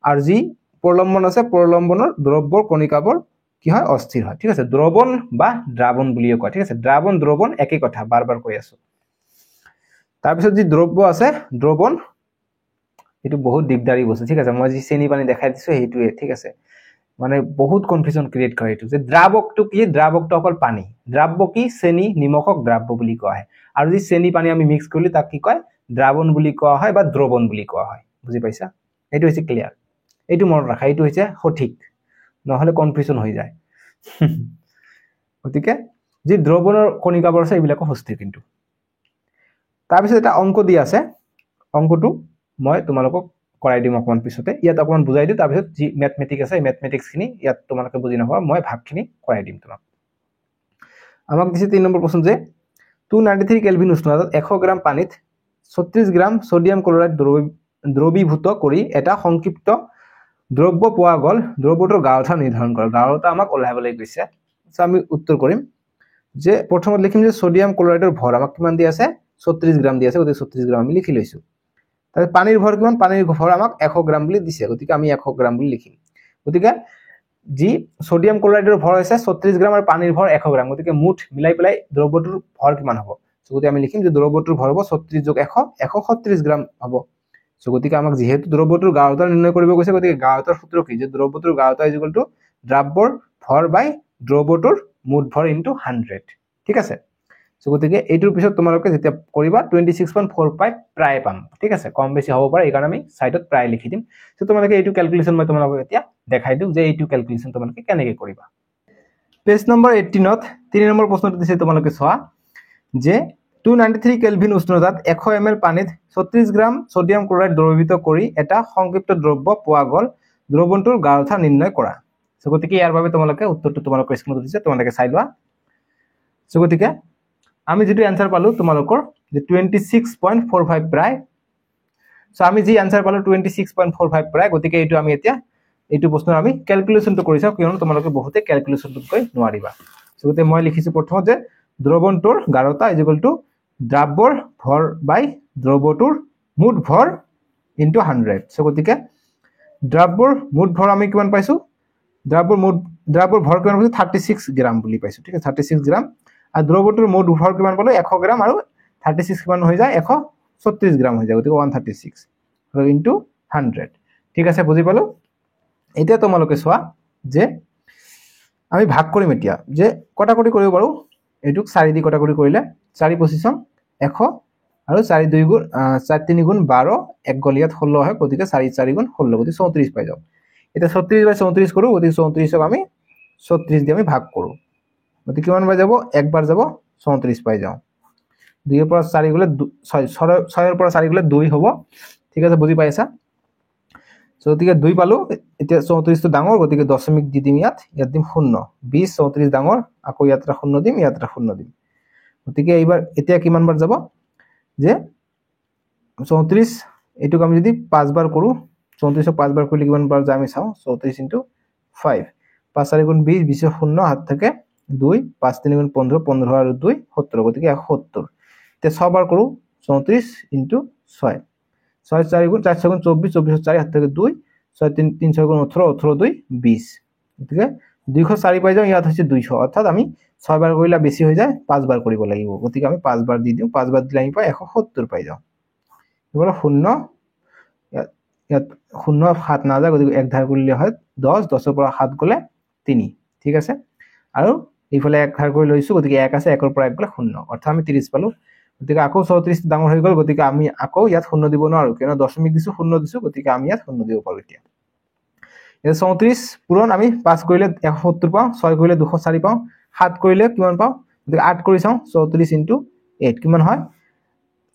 আৰু যি প্ৰলম্বন আছে প্ৰলম্বনৰ দ্ৰব্যৰ কণিকাবোৰ কি হয় অস্থিৰ হয়, ঠিক আছে। দ্ৰৱণ বা দ্ৰাৱণ বুলিও কয়, ঠিক আছে। দ্ৰাৱণ দ্ৰৱণ একেই কথা, বাৰ কৈ আছো। তাৰপিছত যি দ্ৰব্য আছে দ্ৰৱণ এইটো বহুত দিগদাৰী বস্তু, ঠিক আছে। মই যি চেনি পানী দেখাই দিছো সেইটোৱে, ঠিক আছে। মানে বহুত কনফিউজন ক্ৰিয়েট কৰে এইটো যে দ্ৰাৱকটো কি, দ্ৰাৱকটো অকল পানী, দ্ৰাব্য কি চেনি নিমখক দ্ৰাব্য বুলি কোৱা হয়, আৰু যি চেনি পানী আমি মিক্স কৰিলে তাক কি কয় দ্ৰাৱণ বুলি কোৱা হয় বা দ্ৰৱণ বুলি কোৱা হয়, বুজি পাইছা। এইটো হৈছে ক্লিয়াৰ, এইটো মনত ৰাখা, এইটো হৈছে সঠিক, নহলে কনফিউজন হৈ যায়। গতিকে যি দ্ৰৱণৰ কণিকাবোৰ আছে এইবিলাকো সুস্থিৰ কিন্তু। তাৰপিছত এটা অংক দিয়া আছে, অংকটো মই তোমালোকক কৰাই দিম অকমান পিছতে, ইয়াত অকমান বুজাই দিওঁ। তাৰপিছত যি মেথমেটিক্স আছে মেথমেটিক্সখিনি ইয়াত তোমালোকে বুজি নাপাবা, মই ভাগখিনি কৰাই দিম তোমাক। আমাক দিছে 3 নম্বৰ প্ৰশ্ন যে 293 কেলভিন উষ্ণতাত 100 গ্ৰাম পানীত 36 গ্ৰাম সোডিয়াম ক্লোৰাইড দ্ৰৱীভূত কৰি এটা সংক্ষিপ্ত দ্ৰব্য পোৱা গ'ল, দ্ৰব্যটোৰ গাঢ়তা নিৰ্ধাৰণ কৰা। গাঢ়তা আমাক ওলাবলৈ গৈছে, আমি উত্তৰ কৰিম যে প্ৰথমত লিখিম যে সোডিয়াম ক্লোৰাইডৰ ভৰ আমাক কিমান দি আছে 36 গ্ৰাম দি আছে, গতিকে 36 গ্ৰাম আমি লিখি লৈছো। তাৰপিছত পানীৰ ভৰ কিমান, পানীৰ ভৰ আমাক 100 গ্ৰাম বুলি দিছে, গতিকে আমি 100 গ্ৰাম বুলি লিখিম। গতিকে যি সোডিয়াম ক্লোৰাইডৰ ভৰ হৈছে 36 গ্ৰাম আৰু পানীৰ ভৰ 100 গ্ৰাম, গতিকে মুঠ মিলাই পেলাই দ্ৰব্যটোৰ ভৰ কিমান হ'ব। গতিকে আমি লিখিম যে দ্ৰব্যটোৰ ভৰ হ'ব 36 যোগ 100 136 গ্ৰাম হ'ব। গতিকে আমাক যেহেতু দ্ৰব্যটোৰ গাঢ়তা নিৰ্ণয় কৰিব গৈছে, গতিকে গাঢ়তাৰ সূত্ৰ কি যে দ্ৰব্যটোৰ গাঢ়তা ইজ ইকুৱেল টু দ্ৰাব্যৰ ভৰ বাই দ্ৰব্যটোৰ মুঠ ভৰ ইনটু 100, ঠিক আছে। গতিকে এইটোৰ পিছত তোমালোকে যেতিয়া কৰিবা 26.45 প্ৰায় পাম, ঠিক আছে। কম বেছি হ'ব পাৰে, এইকাৰণে আমি সাইডত প্ৰায় লিখি দিম। তোমালোকে এইটো ক্যালকুলেশন মই তোমালোকক এতিয়া দেখাই দিওঁ যে এইটো ক্যালকুলেশন তোমালোকে কেনেকৈ কৰিবা। পেজ নম্বৰ 18ত 3 নম্বৰ প্ৰশ্নটো দিছে, তোমালোকে চোৱা যে 293 কেলভিন উষ্ণতাত 100 ml পানীত 36 গ্ৰাম সোডিয়াম ক্লোৰাইড দ্ৰৱীভূত কৰি এটা সংক্ষিপ্ত দ্ৰব্য পোৱা গ'ল, দ্ৰৱণটোৰ গাঢ়তা নিৰ্ণয় কৰা। গতিকে ইয়াৰ বাবে তোমালোকে উত্তৰটো তোমালোকৰ স্ক্ৰীনত দিছে, তোমালোকে চাই লোৱা। গতিকে আমি যেটো आंसर পালো তোমালোকৰ যে 26.45 প্ৰায়। আমি যি आंसर পালো 26.45 প্ৰায়, গতিকে এইটো আমি এতিয়া এইটো প্ৰশ্নৰ আমি ক্যালকুলেশনটো কৰিছা, কিয়নো তোমালোকে বহুতে ক্যালকুলেশনটো কৈ নোৱাৰিবা। গতিকে মই লিখিছো প্ৰথমতে যে দ্ৰৱণটোৰ গাঢ়তা ইজ ইকুৱেল টু দ্ৰাব্যৰ ভৰ বাই দ্ৰব্যটোৰ মুঠ ভৰ ইনটু 100। গতিকে দ্ৰাব্যৰ মুঠ ভৰ আমি কিমান পাইছো, দ্ৰাব্যৰ ভৰ কিমান পাইছো 36 গ্ৰাম বুলি পাইছো, ঠিক আছে 36 গ্ৰাম। আৰ দ্ৰব্যটোৰ মুঠ ভৰ কিমান পালো 100 গ্ৰাম, আৰু 36 কিমান হৈ যায় 136 গ্ৰাম হৈ যায়, গতিকে 136 আৰু ইনটু 100, ঠিক আছে বুজি পালো। এতিয়া তোমালোকে চোৱা যে আমি ভাগ কৰিম এতিয়া, যে কটাকটি কৰিব পাৰো, এইটোক 4 দি কটাকটি কৰিলে 4 পজিশন 100 আৰু 4 2 গুণ 4 3 গুণ 12, 1 গল ইয়াত 16 হয়, গতিকে 4 4 গুণ 16, গতিকে 34 পাই যাও। এটা 36 বাই 34 কৰো, গতিকে 34ক আমি 36 দি আমি ভাগ কৰো, গতিকে কিমান পাই যাব, একবার যাব 34 পাই যাও। 2 এর পর 4 গলে 6 এর পর 4 গলে 2 হ'ব, ঠিক আছে বুজি পাইছা। গতিকে 2 পালো, এতিয়া 34 তো ডাঙৰ, গতিকে দশমিক দি দিম, ইয়াত দিম 0, 20 34 ডাঙৰ, আকৌ ইয়াত 0 দিম, ইয়াত 0 দিম, গতিকে এইবাৰ এতিয়া কিমান বাৰ যাব যে 34, এটুক আমি যদি 5 বাৰ কৰো, 34ক 5 বাৰ কৰিলে কিমান বাৰ যায় আমি চাও, 34 * 5, 5 4 গুণ 20, 20 0 হাত থাকে 2, 5 3 গুণ 15, 15 আর 2 70, গতিকে 170। তে 6 বার করু, 34 * 6, 6 4 গুণ 4 গুণ 24, 24 4 হাত থেকে 2, 6 3 3 6 গুণ 18, 18 2 20, গতিকে 204 পাই যাও, ইয়াত হচ্ছে 200, অর্থাৎ আমি 6 বার করিলে বেশি হয়ে যায়, 5 বার কৰিব লাগিব, গতিকে আমি 5 বাৰ দি দিও, 5 বাৰ দিলে আমি পাই 170 পাই যাও। এবাৰ 0 ইয়াত 0 হাত না যায়, গতিকে এক ধাৰ কৰিলে হয় 10, 10 ৰ পৰা 7 গলে 3, ঠিক আছে। আৰু এইফালে এক ধাৰ কৰি লৈছো, গতিকে 1 আছে, 1 ৰ পৰা 1 গলে 0, অৰ্থাৎ আমি 30 পালো। গতিকে আকৌ 34 ডাঙৰ হৈ গল, গতিকে আমি আকৌ ইয়াত 0 দিব নোৱাৰো, কিয়নো দশমিক দিছো 0 দিছো, গতিকে আমি ইয়াত 0 দিব পাৰো এতিয়া। এতিয়া 34 পূৰণ আমি 5 কৰিলে 170 পাওঁ, 6 কৰিলে 204 পাওঁ, 7 কৰিলে কিমান পাওঁ, গতিকে 8 কৰি চাওঁ 34 × 8 কিমান হয়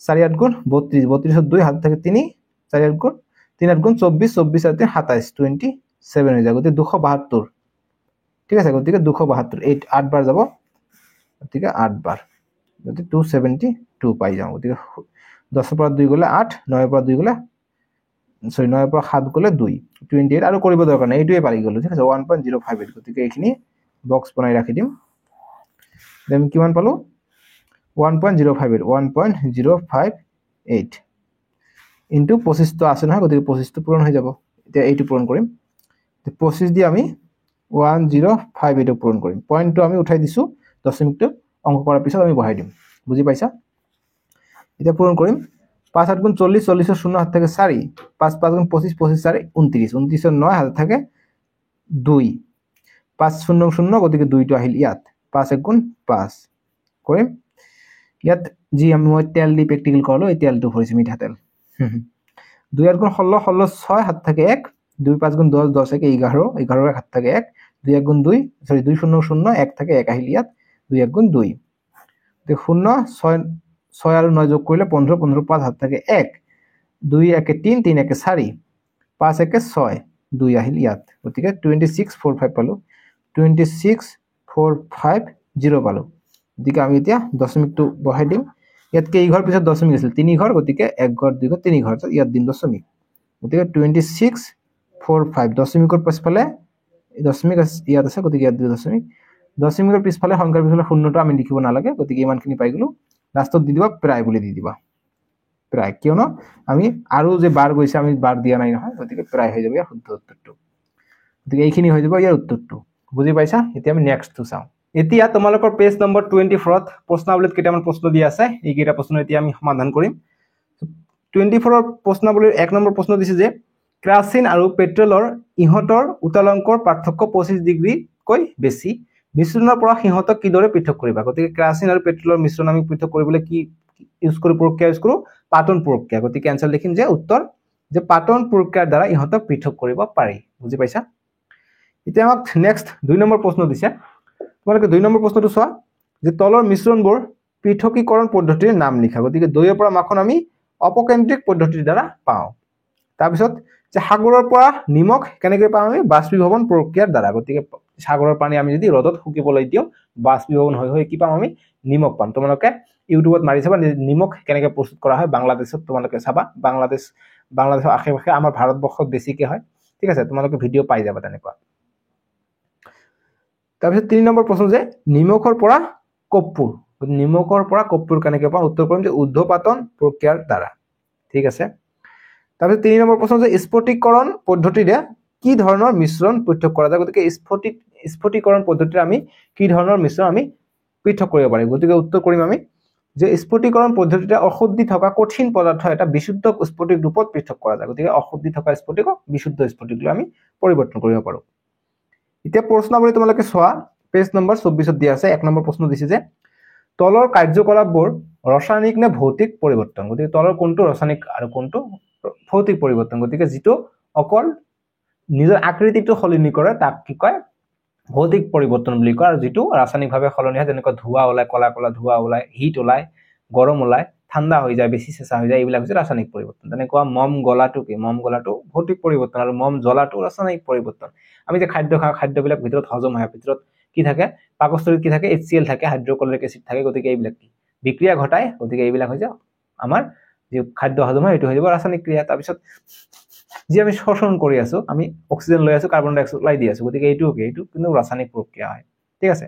4 8 গুণ 32, 32 2 হাত থাকে 3, 4 8 গুণ 3 8 গুণ 24, 24 আর 3 27, 27 হৈ যায়, গতিকে 272, ঠিক আছে, গতিকে 272 8 বার যাব, গতিকে 8 বার, গতিকে 272 পাই যাওঁ, গতিকে 10 পৰা 2 গ'লে 8, 9 পৰা 2 গ'লে 9 পৰা 7 গ'লে 2, 28 আৰু কৰিব দৰকাৰ নাই, এইটোৱে পাৰি গ'লো, ঠিক আছে 1.058, গতিকে এইখিনি বক্স বনাই ৰাখি দিম। দেন কিমান পালো 1.058, 1.058 ইনটু 25 তো আছে নহয়, গতিকে 25 তো পূৰণ হৈ যাব। এতিয়া এইটো পূৰণ কৰিম, 25 দি আমি 1058 পূৰণ কৰিম, পইণ্টটো আমি উঠাই দিছো, দশমিকটো অংক কৰাৰ পিছত আমি বহাই দিম, বুজি পাইছা। এতিয়া পূৰণ কৰিম, 5 8 গুণ 40, 40 0 হাত থাকে 4, 5 5 গুণ 25, 25 4 29, 29 9 হাত থাকে 2, 5 0 0, গতিকে 2টো আহিল ইয়াত, 5 1 গুণ 5 কৰিম, ইয়াত যি মই তেল দি প্ৰেক্টিকেল কৰালো, এই তেলটো ভৰিছে মিঠাতেল। 2 8 গুণ 16, 16 6 হাত থাকে 1, 2 5 গুণ 10, 10 1 11, 11 হাত থাকে 1, 2 1 গুণ 2, সরি 2 0 0, 1 থাকে 1 আহিল ইয়াত, 2 1 গুণ 2, 0 6 6 আর 9 যোগ করলে 15, 15 5 হাত থাকে 1, 2 1 3, 3 1 4, 5 1 6, 2 আহিল ইয়াত, গতিকে 2645 পালো, 26450 পালো, গতিকে আমি এতিয়া দশমিকটো বহাই দিম, ইয়াত কেই ঘৰ পিছত দশমিক আছিল 3 ঘৰ, গতিকে 1 ঘৰ 2 ঘৰ 3 ঘৰ, ইয়াত দিম দশমিক, গতিকে 2645 দশমিকৰ পিছফালে দশমিক ইয়াত আছে, গতিকে ইয়াত দিম দশমিক, দশমিকৰ পিছফালে সংখ্যাৰ পিছফালে শূন্যটো আমি লিখিব নালাগে, গতিকে ইমানখিনি পাই গলো, লাষ্টত দি দিবা প্ৰায় বুলি দি দিবা, প্ৰায়, কিয়নো আমি আৰু যে বাৰ গৈছে আমি বাৰ দিয়া নাই নহয়, গতিকে প্ৰায় হৈ যাব ইয়াৰ শুদ্ধ উত্তৰটো, গতিকে এইখিনি হৈ যাব ইয়াৰ উত্তৰটো, বুজি পাইছা। এতিয়া আমি নেক্সটটো চাওঁ। এতিয়া তোমালোকৰ পেজ নম্বৰ 24ত প্ৰশ্নাৱলীত কেইটামান প্ৰশ্ন দিয়া আছে, এইকেইটা প্ৰশ্ন এতিয়া আমি সমাধান কৰিম। 24ৰ প্ৰশ্নাৱলীৰ 1 নম্বৰ প্ৰশ্ন দিছে যে কেৰাচিন আৰু পেট্ৰলৰ ইহঁতৰ উত্তালংকৰ পাৰ্থক্য 25 ডিগ্ৰীকৈ বেছি, মিশ্ৰণৰ পৰা সিহঁতক কিদৰে পৃথক কৰিবা। গতিকে কেৰাচিন আৰু পেট্ৰলৰ মিশ্ৰণ আমি পৃথক কৰিবলৈ কি ইউজ কৰো, প্ৰক্ৰিয়া ইউজ কৰো, পাতন প্ৰক্ৰিয়া, গতিকে এনসাৰ লিখিম যে উত্তৰ যে পাতন প্ৰক্ৰিয়াৰ দ্বাৰা ইহঁতক পৃথক কৰিব পাৰি, বুজি পাইছা। এতিয়া আমাক নেক্সট 2 নম্বৰ প্ৰশ্ন দিছে, তোমালোকে 2 নম্বৰ প্ৰশ্নটো চোৱা, যে তলৰ মিশ্ৰণবোৰ পৃথকীকৰণ পদ্ধতিৰ নাম লিখা, গতিকে দৈৰ পৰা মাখন আমি অপকেন্দ্ৰিক পদ্ধতিৰ দ্বাৰা পাওঁ, তাৰপিছত যে সাগৰৰ পৰা নিমখ কেনেকৈ পাওঁ আমি, বাষ্পীভৱন প্ৰক্ৰিয়াৰ দ্বাৰা, গতিকে সাগৰৰ পানী আমি যদি ৰ'দত শুকিবলৈ দিওঁ বাষ্পীভৱন হৈ হৈ কি পাম আমি, নিমখ পাম। তোমালোকে ইউটিউবত মাৰি চাবা নিমখ কেনেকৈ প্ৰস্তুত কৰা হয়, বাংলাদেশত তোমালোকে চাবা, বাংলাদেশৰ আশে-পাশে আমাৰ ভাৰতবৰ্ষত বেছিকে হয়, ঠিক আছে, তোমালোকে ভিডিঅ' পাই যাবা তেনেকুৱা। তাৰপিছত 3 নম্বৰ প্ৰশ্ন যে নিমখৰ পৰা কৰ্পূৰ, নিমখৰ পৰা কৰ্পূৰ কেনেকৈ পাওঁ, উত্তৰ কৰিম যে ঊৰ্ধ্বপাতন প্ৰক্ৰিয়াৰ দ্বাৰা, ঠিক আছে। তাৰপিছত 3 নম্বৰ প্ৰশ্ন যে স্ফটিকৰণ পদ্ধতিৰে কি ধৰণৰ মিশ্ৰণ পৃথক কৰা যায়, গতিকে স্ফটিকৰণ পদ্ধতিৰে আমি কি ধৰণৰ মিশ্ৰণ আমি পৃথক কৰিব পাৰিম, গতিকে উত্তৰ কৰিম আমি যে স্ফটিকৰণ পদ্ধতিৰে অশুদ্ধি থকা কঠিন পদাৰ্থ এটা বিশুদ্ধ স্ফটিক ৰূপত পৃথক কৰা যায়, গতিকে অশুদ্ধি থকা স্ফটিকক বিশুদ্ধ স্ফটিকলৈ আমি পৰিৱৰ্তন কৰিব পাৰোঁ। এতিয়া প্ৰশ্নাৱলী তোমালোকে চোৱা, পেজ নম্বৰ 24ত দিয়া আছে, 1 নম্বৰ প্ৰশ্ন দিছে যে তলৰ কাৰ্যকলাপবোৰ ৰাসায়নিক নে ভৌতিক পৰিৱৰ্তন, গতিকে তলৰ কোনটো ৰাসায়নিক আৰু কোনটো ভৌতিক পৰিৱৰ্তন, গতিকে যিটো অকল নিজৰ আকৃতিটো সলনি কৰে তাক কি কয় ভৌতিক পৰিৱৰ্তন বুলি কয়, আৰু যিটো ৰাসায়নিকভাৱে সলনি হয়, যেনেকৈ ধোঁৱা ওলাই, কলা কলা ধোঁৱা ওলাই, হিট ওলাই, গৰম ওলাই, ঠাণ্ডা হৈ যায়, বেছি চেঁচা হৈ যায়, এইবিলাক হৈছে ৰাসায়নিক পৰিৱৰ্তন। তেনেকুৱা মম গলাটো কি, মম গলাটো ভৌতিক পৰিৱৰ্তন, আৰু মম জ্বলাটো ৰাসায়নিক পৰিৱৰ্তন। আমি যে খাদ্য খাওঁ, খাদ্যবিলাক ভিতৰত হজম হয়, ভিতৰত কি থাকে, পাকস্থলীত কি থাকে, HCl থাকে, হাইড্ৰক্লৰিক এচিড থাকে, গতিকে এইবিলাক কি বিক্ৰিয়া ঘটায়, গতিকে এইবিলাক হৈ যায় আমাৰ যে খাদ্য হজম হয়, এইটো হৈ যাব ৰাসায়নিক ক্ৰিয়া। তাৰপিছত যি আমি শোষণ কৰি আছো, আমি অক্সিজেন লৈ আছো, কাৰ্বন ডাই অক্সাইড ওলাই দি আছো, গতিকে এইটো কিন্তু ৰাসায়নিক প্ৰক্ৰিয়া হয়, ঠিক আছে।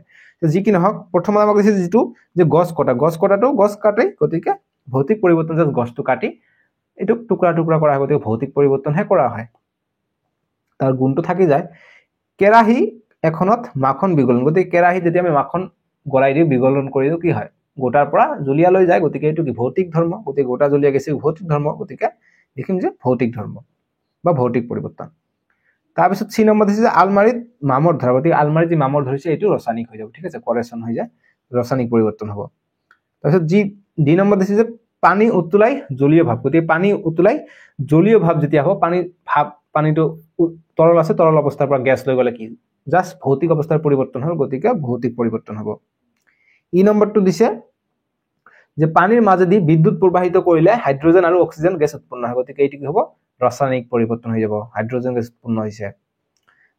যি কি নহওক, প্ৰথমত আমাক দিছে যিটো যে গছ কটাটো গছ কাটে, গতিকে ভৌতিক পৰিৱৰ্তন যে গছটো কাটি এইটো টুকুৰা টুকুৰা কৰা হয়, গতিকে ভৌতিক পৰিৱৰ্তনহে কৰা হয়, তাৰ গুণটো থাকি যায়। কেৰাহী এখনত মাখন বিগলন, গতিকে কেৰাহীত যেতিয়া আমি মাখন গলাই দিওঁ, বিগলন কৰি দিওঁ, কি হয়, গোটাৰ পৰা জুলীয়া লৈ যায়, গতিকে এইটো কি ভৌতিক ধৰ্ম, গতিকে গোটা জুলীয়া গেছে ভৌতিক ধৰ্ম, গতিকে লিখিম যে ভৌতিক ধৰ্ম বা ভৌতিক পৰিৱৰ্তন। তাৰপিছত 3 নম্বৰ দিছে যে আলমাৰীত মামৰ ধৰা, গতিকে আলমাৰীত যি মামৰ ধৰিছে এইটো ৰাসায়নিক হৈ যাব, ঠিক আছে, কৰেশ্যন হৈ যায়, ৰাসায়নিক পৰিৱৰ্তন হ'ব। তাৰপিছত যি 2 নম্বৰ দিছে যে পানী উতলাই জলীয় ভাৱ, গতিকে পানী উতলাই জলীয় ভাৱ যেতিয়া হ'ব, পানী ভাৱ পানীটো তৰল আছে, তৰল অৱস্থাৰ পৰা গেছ লৈ গ'লে কি জাষ্ট ভৌতিক অৱস্থাৰ পৰিৱৰ্তন হ'ল, গতিকে ভৌতিক পৰিৱৰ্তন হ'ব। ই নম্বৰটো দিছে যে পানীৰ মাজেদি বিদ্যুৎ প্ৰবাহিত কৰিলে হাইড্ৰজেন আৰু অক্সিজেন গেছ উৎপন্ন হয়, গতিকে এইটো কি হ'ব ৰাসায়নিক পৰিৱৰ্তন হৈ যাব, হাইড্ৰজেন গেছ উৎপন্ন হৈছে।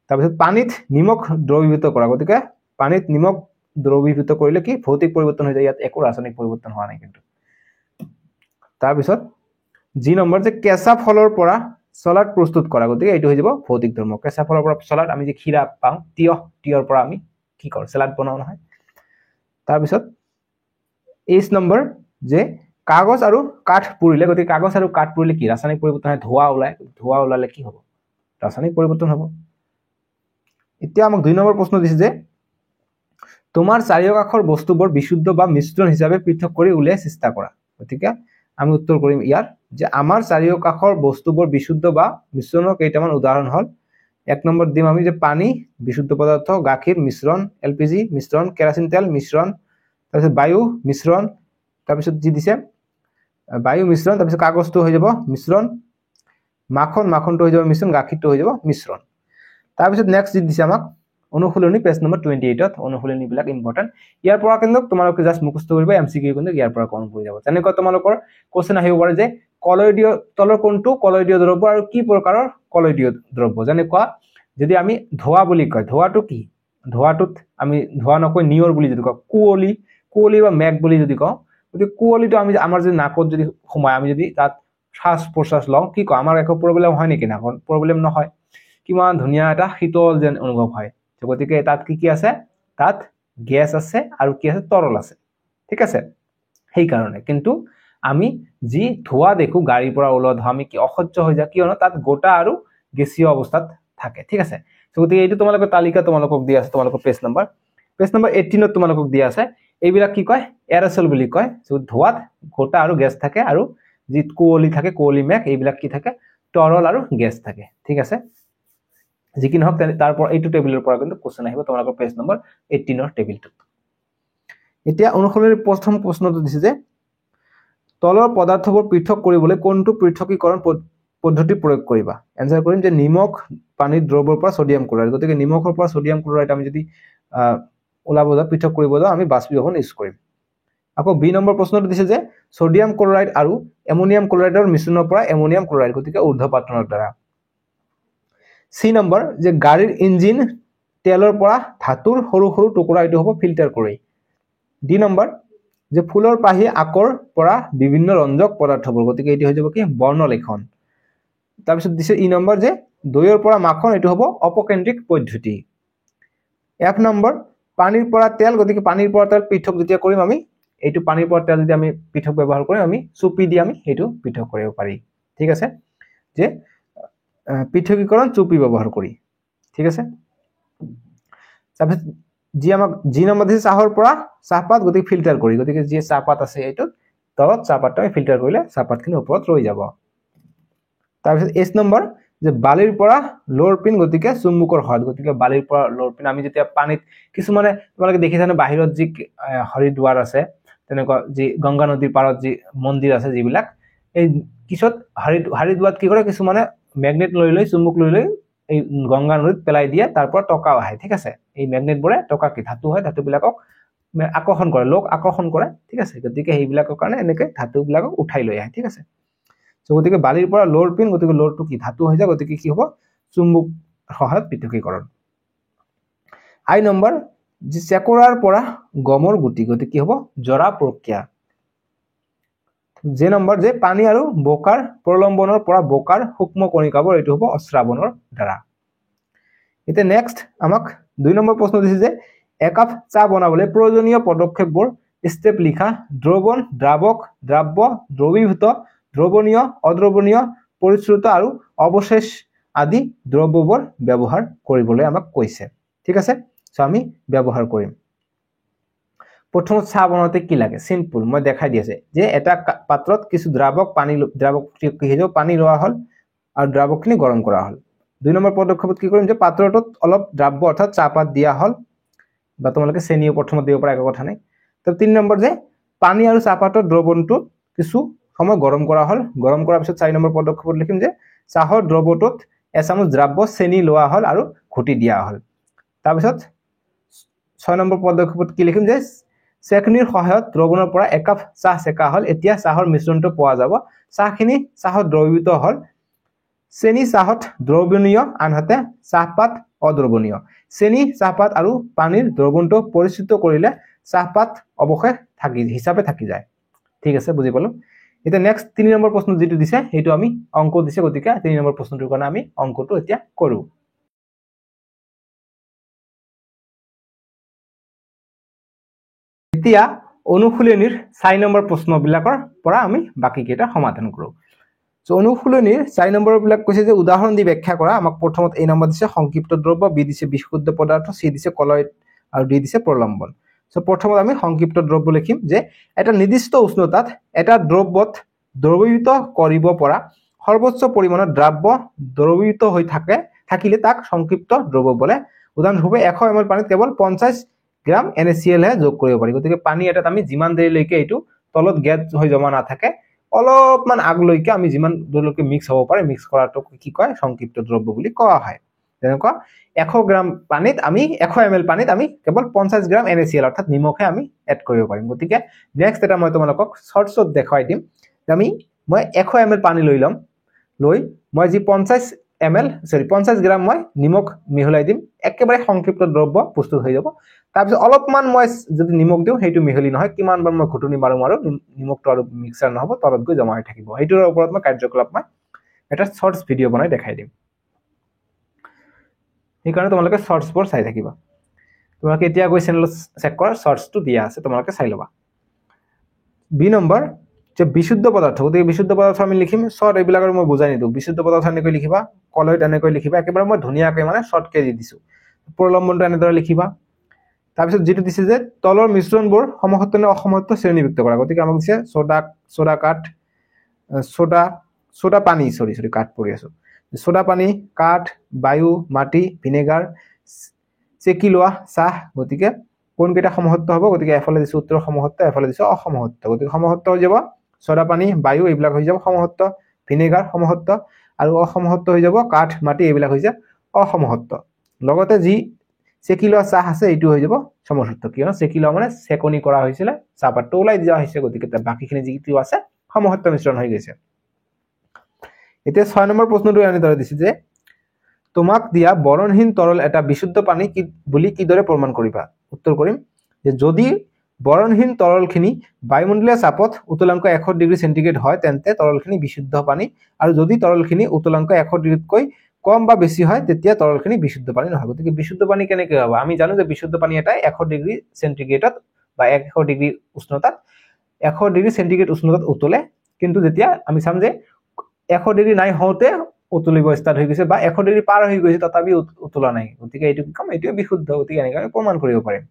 তাৰপিছত পানীত নিমখ দ্ৰৱীভূত কৰা, গতিকে পানীত নিমখ দ্ৰৱীভূত কৰিলে কি ভৌতিক পৰিৱৰ্তন হৈ যায়, ইয়াত একো ৰাসায়নিক পৰিৱৰ্তন হোৱা নাই কিন্তু। তাৰপিছত জি নম্বৰ যে কেঁচা ফলৰ পৰা সলাড প্ৰস্তুত কৰা, গতিকে এইটো হৈ যাব ভৌতিক ধৰ্ম। কেঁচা ফলৰ পৰা সলাড, আমি যে ক্ষীৰা পাওঁ, তিয়হৰ পৰা আমি কি কৰোঁ সলাড বনাওঁ নহয়। তাৰপিছত 8 নম্বৰ যে কাগজ আৰু কাঠ পুৰিলে, গতিকে কাগজ আৰু কাঠ পুৰিলে কি ৰাসায়নিক পৰিৱৰ্তন হয়, ধোঁৱা ওলায়, ধোঁৱা ওলালে কি হ'ব ৰাসায়নিক পৰিৱৰ্তন হ'ব। এতিয়া আমাক 2 নম্বৰ প্ৰশ্ন দিছে যে তোমাৰ চাৰিওকাষৰ বস্তুবোৰ বিশুদ্ধ বা মিশ্ৰণ হিচাপে পৃথক কৰি উলিয়াই চেষ্টা কৰা, গতিকে আমি উত্তৰ কৰিম ইয়াৰ যে আমাৰ চাৰিওকাষৰ বস্তুবোৰ বিশুদ্ধ বা মিশ্ৰণৰ কেইটামান উদাহৰণ হ'ল 1 নম্বৰ দিম আমি যে পানী বিশুদ্ধ পদাৰ্থ, গাখীৰ মিশ্ৰণ, LPG মিশ্ৰণ, কেৰাচিন তেল মিশ্ৰণ, তাৰপিছত বায়ু মিশ্ৰণ, তাৰপিছত যি দিছে বায়ু মিশ্ৰণ, তাৰপিছত কাগজটো হৈ যাব মিশ্ৰণ, মাখনটো হৈ যাব মিশ্ৰণ, গাখীৰটো হৈ যাব মিশ্ৰণ। তাৰপিছত নেক্সট যি দিছে আমাক অনুশীলনী পেজ নম্বৰ 28ত, অনুশীলনীবিলাক ইম্পৰ্টেণ্ট, ইয়াৰ পৰা কিন্তু তোমালোকে জাষ্ট মুখস্থ কৰিবা, MCQ কিন্তু ইয়াৰ পৰা কমন কৰি যাব। তেনেকুৱা তোমালোকৰ কোৱেশ্চন আহিব পাৰে যে কলয়ডীয় তলৰ কোনটো কলয়ডীয় দ্ৰব্য আৰু কি প্ৰকাৰৰ কলয়ডীয় দ্ৰব্য, যেনেকুৱা যদি আমি ধোঁৱা বুলি কয়, ধোঁৱাটো কি, ধোঁৱাটোত আমি ধোঁৱা নকৈ নিয়ৰ বুলি যদি কওঁ, কুঁৱলী বা মেঘ বুলি যদি কওঁ, গতিকে কুঁৱলীটো আমি আমাৰ যদি নাকত যদি সোমায়, আমি যদি তাত শ্বাস প্ৰশ্বাস লওঁ, কি কওঁ আমাৰ একো প্ৰব্লেম হয় নেকি, নাকত প্ৰব্লেম নহয়, কিমান ধুনীয়া এটা শীতল যেন অনুভৱ হয়। গতিকে তাত কি আছে, তাত গেছ আছে আৰু কি আছে তৰল আছে, ঠিক আছে। সেইকাৰণে কিন্তু আমি যি ধোঁৱা দেখো গাড়ীৰ পৰা ওলোৱা ধোঁৱা, আমি কি অসহ্য হৈ যায়, কিয়নো তাত গোটা আৰু গেছীয় অৱস্থাত থাকে, ঠিক আছে। গতিকে এইটো তোমালোকৰ তালিকা তোমালোকক দিয়া আছে, তোমালোকৰ পেজ নম্বৰ 18ত তোমালোকক দিয়া আছে। এইবিলাক কি কয় এৰছল বুলি কয়, ধোঁৱাত গোটা আৰু গেছ থাকে, আৰু যি কুঁৱলী থাকে, কুঁৱলী মেঘ, এইবিলাক কি থাকে তৰল আৰু গেছ থাকে, ঠিক আছে। যি কি নহওক তাৰ পৰা এইটো টেবুলৰ পৰা কিন্তু কোৱেশ্চন আহিব তোমালোকৰ পেজ নম্বৰ 18ৰ টেবুলটোত। এতিয়া অনুশীলনীৰ প্ৰথম প্ৰশ্নটো দিছে যে তলৰ পদাৰ্থবোৰ পৃথক কৰিবলৈ কোনটো পৃথকীকৰণ পদ্ধতি প্ৰয়োগ কৰিবা। এনসাৰ কৰিম যে নিমখ পানীৰ দ্ৰৱৰ পৰা সোডিয়াম ক্লোৰাইড, গতিকে নিমখৰ পৰা সোডিয়াম ক্লোৰাইড আমি যদি ওলাব যাওঁ, পৃথক কৰিব যাওঁ, আমি বাষ্পীভৱন ইউজ কৰিম। আকৌ বি নম্বৰ প্ৰশ্নটো দিছে যে সোডিয়াম ক্লোৰাইড আৰু এমোনিয়াম ক্লোৰাইডৰ মিশ্ৰণৰ পৰা এমোনিয়াম ক্লোৰাইড, গতিকে ঊৰ্ধ্বপাতনৰ দ্বাৰা। সি নম্বৰ যে গাড়ীৰ ইঞ্জিন তেলৰ পৰা ধাতুৰ সৰু সৰু টুকুৰা, এইটো হ'ব ফিল্টাৰ কৰি। ডি নম্বৰ যে ফুলৰ পাহি আকৰ পৰা বিভিন্ন ৰঞ্জক পদাৰ্থবোৰ, গতিকে এইটো হৈ যাব কি বৰ্ণলেখন। তাৰপিছত দিছে ই নম্বৰ যে দৈৰ পৰা মাখন, এইটো হ'ব অপকেন্দ্ৰিক পদ্ধতি। এফ নম্বৰ পানীৰ পৰা তেল, গতিকে পানীৰ পৰা তেল পৃথক যেতিয়া কৰিম আমি, এইটো পানীৰ পৰা তেল যদি আমি পৃথক ব্যৱহাৰ কৰিম, আমি চুপি দি আমি সেইটো পৃথক কৰিব পাৰি, ঠিক আছে, যে পৃথকীকৰণ চুপি ব্যৱহাৰ কৰি, ঠিক আছে। তাৰপিছত যি নম্বৰ দিছে চাহৰ পৰা চাহপাত, গতিকে ফিল্টাৰ কৰি, গতিকে যি চাহপাত আছে এইটোত তলত চাহপাতটো ফিল্টাৰ কৰিলে চাহপাতখিনি ওপৰত ৰৈ যাব। তাৰপিছত এচ নম্বৰ যে বালিৰ পৰা লোৰ পিন, গতিকে চুম্বকৰ সহায়ত, গতিকে বালিৰ পৰা লোৰ পিন আমি যেতিয়া পানীত, কিছুমানে তোমালোকে দেখিছানে বাহিৰত যি হৰিদ্বাৰ আছে, তেনেকুৱা যি গংগা নদীৰ পাৰত যি মন্দিৰ আছে যিবিলাক, এই পিছত হৰিদ্বাৰত কি কৰে কিছুমানে মেগনেট লৈ চুম্বক লৈ এই গংগা নদীত পেলাই দিয়ে, তাৰ পৰা টকা আহে, ঠিক আছে। এই মেগনেটবোৰে টকা কি ধাতু হয়, ধাতুবিলাকক আকৰ্ষণ কৰে, লোক আকৰ্ষণ কৰে, ঠিক আছে, গতিকে সেইবিলাকৰ কাৰণে এনেকৈ ধাতুবিলাকক উঠাই লৈ আহে, ঠিক আছে। গতিকে বালিৰ পৰা লোৰ পিন, গতিকে লোৰটো কি ধাতু হৈ যায়, গতিকে কি হ'ব চুম্বক সহায়ত পৃথকীকৰণ। আই নম্বৰ যে চেকৰাৰ পৰা গমৰ গুটি, গতিকে কি হ'ব জৰা প্ৰক্ৰিয়া। যে নম্বৰ যে পানী আৰু বোকাৰ প্ৰলম্বনৰ পৰা বোকাৰ সূক্ষ্ম কণিকাবোৰ, এইটো হ'ব অশ্ৰাৱণৰ দ্বাৰা। এতিয়া নেক্সট আমাক 2 নম্বৰ প্ৰশ্ন দিছে যে একাপ চাহ বনাবলৈ প্ৰয়োজনীয় পদক্ষেপবোৰ ষ্টেপ লিখা। দ্ৰৱণ, দ্ৰাৱক, দ্ৰাব্য, দ্ৰৱীভূত, দ্ৰৱণীয়, অদ্ৰৱণীয়, পৰিশ্ৰুত আৰু অৱশেষ আদি দ্ৰব্যবোৰ ব্যৱহাৰ কৰিবলৈ আমাক কৈছে, ঠিক আছে। আমি ব্যৱহাৰ কৰিম। প্ৰথমত চাহ বনাওঁতে কি লাগে, চিম্পল, মই দেখাই দি আছে যে এটা পাত্ৰত কিছু দ্ৰাৱক পানী লোৱা হ'ল আৰু দ্ৰাৱকখিনি গৰম কৰা হ'ল। 2 নম্বৰ পদক্ষেপত কি কৰিম যে পাত্ৰটোত অলপ দ্ৰাব্য অৰ্থাৎ চাহপাত দিয়া হ'ল, বা তোমালোকে চেনিও প্ৰথমত দিব পৰা একো কথা নাই। তো 3 নম্বৰ যে পানী আৰু চাহপাতৰ দ্ৰৱণটো কিছু সময় গৰম কৰা হ'ল, গৰম কৰাৰ পিছত 4 নম্বৰ পদক্ষেপত লিখিম যে চাহৰ দ্ৰৱটোত এচামুচ দ্ৰাব্য চেনি লোৱা হল আৰু ঘুটি দিয়া হল তাৰপিছত 6 নম্বৰ পদক্ষেপত কি লিখিম যে চেকনিৰ সহায়ত দ্ৰৱণৰ পৰা 1 কাপ চাহ সেকা হল এতিয়া চাহৰ মিশ্ৰণটো পোৱা যাব চাহখিনি চাহত দ্ৰৱীভূত হল চেনি চাহত দ্ৰৱণীয় আনহাতে চাহপাত অদ্ৰৱণীয় চেনি চাহপাত আৰু পানীৰ দ্ৰৱণটো পৰিচিত কৰিলে চাহপাত অৱশেষ হিচাপে থাকি যায় ঠিক আছে বুজি পালো এতিয়া নেক্সট 3 নম্বৰ প্ৰশ্ন যেটো দিছে হেতু আমি অংক দিছে গতিকে 3 নম্বৰ প্ৰশ্নটোৰ কাৰণে আমি অংকটো এতিয়া কৰো এতিয়া অনুশীলনীৰ 4 নম্বৰ প্ৰশ্নবিলাকৰ পৰা আমি বাকি কেইটা সমাধান কৰো সো অনুশীলনীৰ 4 নম্বৰ বিলাক কৈছে যে উদাহৰণ দি ব্যাখ্যা কৰা আমাক প্ৰথমত এই নম্বৰ দিছে সংক্ষিপ্ত দ্ৰব্য বি দিছে বিশুদ্ধ পদাৰ্থ সি দিছে কলয়ড আৰু ডি দিছে প্ৰলম্বন সো প্ৰথমত আমি সংক্ষিপ্ত দ্ৰব্য লিখিম যে এটা নিৰ্দিষ্ট উষ্ণতাত এটা দ্ৰব্যত দ্ৰৱীভূত কৰিব পৰা সৰ্বোচ্চ পৰিমাণৰ দ্ৰব্য দ্ৰৱীভূত হৈ থাকিলে তাক সংক্ষিপ্ত দ্ৰব্য বোলে উদাহৰণস্বৰূপে 100 ml পানীত কেৱল 50 গ্ৰাম NaCl হে যোগ কৰিব পাৰি গতিকে পানী এটাত আমি যিমান দেৰিলৈকে এইটো তলত গেছ হৈ জমা নাথাকে অলপমান আগলৈকে আমি যিমান দূৰলৈকে মিক্স হ'ব পাৰে মিক্স কৰাটো কি কয় সংক্ষিপ্ত দ্ৰব্য বুলি কোৱা হয় যেনেকুৱা 100 গ্ৰাম পানীত আমি 100 ml পানীত আমি কেৱল 50 গ্ৰাম NaCl অৰ্থাৎ নিমখে আমি এড কৰিব পাৰিম গতিকে নেক্সট এটা মই তোমালোকক শৰ্টছত দেখাই দিম মই 100 ml পানী লৈ মই যি 50 গ্ৰাম মই নিমখ মিহলাই দিম একেবাৰে সংক্ষিপ্ত দ্ৰব্য প্ৰস্তুত হৈ যাব তাৰপিছত অলপমান মই যদি নিমখ দিও হেতু মিহলি নহয় কিমানবাৰ মই ঘুটনি মাৰো নিমখটো আৰু মিক্সাৰ নহব তলত গৈ জমা হৈ থাকিব হেতুৰ ওপৰত মই কাৰ্যকলাপ মই এটা শৰ্টস ভিডিও বনাই দেখাই দিম এই কাৰণে তোমালোকে শৰ্টস বোৰ চাই থাকিবা তোমালোকে এতিয়া গৈ চেনেল চেক কৰা শৰ্টসটো দিয়া আছে তোমালোকে চাই লবা বি নম্বৰ যে বিশুদ্ধ পদাৰ্থ গতিকে বিশুদ্ধ পদাৰ্থ আমি লিখিম শৰ্ট এইবিলাকৰ মই বুজাই নিদু বিশুদ্ধ পদাৰ্থ এনেকৈ লিখিবা কলয়ড এনেকৈ লিখিবা একেবাৰে মই ধুনিয়াকৈ মানে শৰ্টকে দি দিছো প্ৰলম্বনটো এনেদৰে লিখিবা তাৰপিছত যেটো দিছে যে তলৰ মিশ্ৰণবোৰ সমহত্ত নে অসমহত্ত শ্ৰেণীভুক্ত কৰা গতিকে আমাক দিছে সোডা পানী কাঠ পৰি আছে সোডা পানী কাঠ বায়ু মাটি ভিনেগাৰ চেকি লোৱা চাহ গতিকে কোন কেইটা সমহত্ত হ'ব গতিকে এফালে দিছে উত্তৰ সমহত্ত এফালে দিছে অসমহত্ত গতিকে সমহত্ত হৈ যাব সোডা পানী বায়ু এইবিলাক হৈ যাব সমহত্ত ভিনেগাৰ সমহত্ত আৰু অসমহত্ত হৈ যাব কাঠ মাটি এইবিলাক হৈ যাব অসমহত্ত লগতে যি চেকি লোৱা চাহ আছে এইটো হৈ যাব সমহত্ত কিয়নো চেকি লোৱা মানে সেকনি কৰা হৈছিল চাহপাতটো ওলাই দিয়া হৈছে গতিকে বাকিখিনি যিটো আছে সমহত্ত মিশ্ৰণ হৈ গৈছে এতিয়া 6 নম্বৰ প্ৰশ্নটো আমি ধৰা দিছে যে তোমাক দিয়া বৰণহীন তৰল এটা বিশুদ্ধ পানী বুলি কিদৰে প্ৰমাণ কৰিবা উত্তৰ কৰিম যে যদি বৰণহীন তৰলখিনি বায়ুমণ্ডলীয় চাপত উতলাংক 100 ডিগ্ৰী সেন্টিগ্ৰেড হয় তেন্তে তৰলখিনি বিশুদ্ধ পানী আৰু যদি তৰলখিনি উতলাংক 100 ডিগ্ৰীতকৈ কম বা বেছি হয় তেতিয়া তৰলখিনি বিশুদ্ধ পানী নহয় গতিকে বিশুদ্ধ পানী কেনেকৈ হ'ব আমি জানো যে বিশুদ্ধ পানী এটা 100 ডিগ্ৰী সেন্টিগ্ৰেডত বা 100 ডিগ্ৰী উষ্ণতাত 100 ডিগ্ৰী সেন্টিগ্ৰেড উষ্ণতাত উতলে কিন্তু যেতিয়া আমি চাম যে 100 ডিগ্ৰী নাই হওঁতে উতলিব ষ্টাৰ্ট হৈ গৈছে বা 100 ডিগ্ৰী পাৰ হৈ গৈছে তথাপি উতলা নাই গতিকে এইটো কি কম এইটো বিশুদ্ধ গতিকে এনেকৈ প্ৰমাণ কৰিব পাৰিম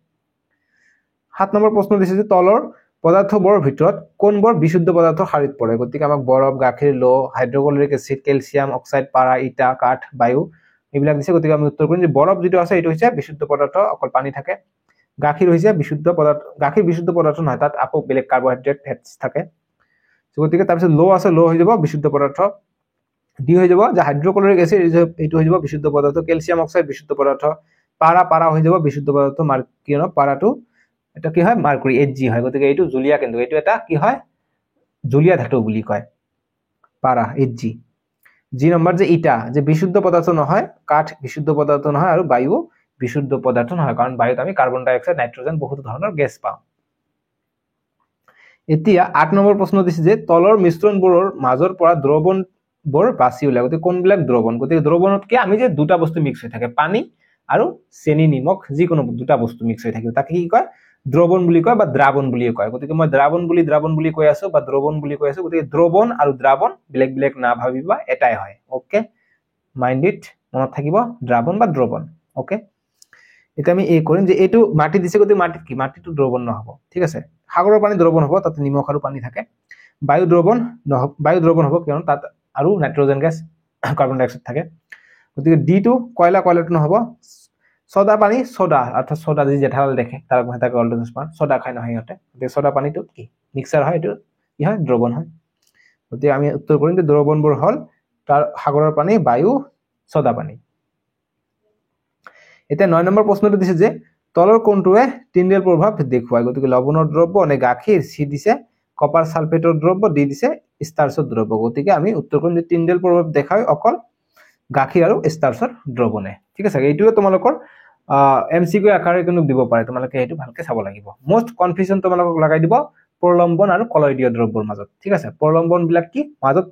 7 নম্বৰ প্ৰশ্ন দিছে যে তলৰ পদাৰ্থবোৰৰ ভিতৰত কোনবোৰ বিশুদ্ধ পদাৰ্থ শাৰীত পৰে গতিকে আমাক বৰফ গাখীৰ লো হাইড্ৰক্লৰিক এসিড ক্যালসিয়াম অক্সাইড পাৰা ইটা কাঠ বায়ু এইবিলাক দিছে গতিকে আমি উত্তৰ কৰিম যে বৰফ যেটো আছে এটো হৈছে বিশুদ্ধ পদাৰ্থ অকল পানী থাকে গাখীৰ হৈছে বিশুদ্ধ পদাৰ্থ গাখীৰ বিশুদ্ধ পদাৰ্থ নহয় তাত আকৌ বেলেগ কাৰ্বোহাইড্ৰেট ফেটস থাকে গতিকে তাৰপিছত লো আছে লো হৈ যাব বিশুদ্ধ পদাৰ্থ ডি হৈ যাব যে হাইড্ৰক্লৰিক এসিড এটো হৈ যাব বিশুদ্ধ পদাৰ্থ ক্যালসিয়াম অক্সাইড বিশুদ্ধ পদাৰ্থ পাৰা হৈ যাব বিশুদ্ধ পদাৰ্থ কিয়নো পাৰাটো এটা কি হয় মাৰ্কুৰী Hg হয় গতিকে এইটো জুলিয়া কিন্তু এইটো এটা কি হয় জুলিয়া ধাতু বুলি কয় পাৰা Hg জি নম্বৰ যে ইটা যে বিশুদ্ধ পদাৰ্থ নহয় কাঠ বিশুদ্ধ পদাৰ্থ নহয় আৰু বায়ু বিশুদ্ধ পদাৰ্থ নহয় কাৰণ বায়ুত আমি কাৰ্বন ডাই অক্সাইড নাইট্ৰজেন বহুত ধৰণৰ গেছ পাওঁ এতিয়া 8 নম্বৰ প্ৰশ্ন দিছে যে তলৰ মিশ্ৰণবোৰৰ মাজৰ পৰা দ্ৰৱণবোৰ বাছি উলিয়া গতিকে কোনবিলাক দ্ৰৱণ গতিকে দ্ৰৱণত কি আমি যে দুটা বস্তু মিক্স হৈ থাকে পানী আৰু চেনি নিমখ যিকোনো দুটা বস্তু মিক্স হৈ থাকে তাকে কি কয় দ্ৰৱণ বুলি কয় বা দ্ৰাৱণ বুলি কয় গতিকে মই দ্ৰাৱণ বুলি কৈ আছো বা দ্ৰৱণ বুলি কৈ আছো গতিকে দ্ৰৱণ আৰু দ্ৰাৱণ বেলেগ না ভাবিবা এটাই হয় ওকে মাইন্ড ইট মনত থাকিব দ্ৰাৱণ বা দ্ৰৱণ ওকে এটা আমি এই কৰিম যে এটো মাটি দিছে গতিকে মাটিত কি মাটিটো দ্ৰৱণ নহব ঠিক আছে সাগৰৰ পানী দ্ৰৱণ হ'ব তাতে নিমখ আৰু পানী থাকে বায়ু দ্ৰৱণ হ'ব কিয়নো তাত আৰু নাইট্ৰজেন গেছ কাৰ্বন ডাই অক্সাইড থাকে গতিকে ডি টো কয়লাটো নহব সোডা পানী সোডা অর্থাৎ সোডা যে জেঠাল দেখে তার কথা গোল্ডেন স্পান সোডা খায় না হয়তে যে সোডা পানীটো কি মিক্সার হয় এটো কি হয় দ্রবণ হয় গতি আমি উত্তর কৰিম যে দ্ৰবণবোৰ হল তাৰ সাগৰৰ পানী বায়ু ছদা পানী এটা 9 নম্বৰ প্ৰশ্নটো দিছে যে তলৰ কোনটোৱে টিন্ডেল প্ৰভাৱ দেখুৱায় গতিকে লৱণৰ দ্ৰব্য নে গাখীৰ সি দিছে কপাৰ সালফেটৰ দ্ৰব্য দি দিছে স্টাৰ্চৰ দ্ৰব্য গতিকে আমি উত্তৰ কৰিম যে টিন্ডেল প্ৰভাৱ দেখায় অকল গাখীৰ আৰু স্টাৰ্চৰ দ্ৰৱণে ঠিক আছে এইটোৱে তোমালোকৰ এমসিকিউ আকাৰে কিন্তু দিব পাৰে তোমালোকে এইটো ভালকে চাব লাগিব মোস্ট কনফিউজন তোমালোকক লগাই দিব প্ৰলম্বন আৰু কলয়ডীয় দ্ৰব্যৰ মাজত ঠিক আছে প্ৰলম্বন বিলাক কি মাজত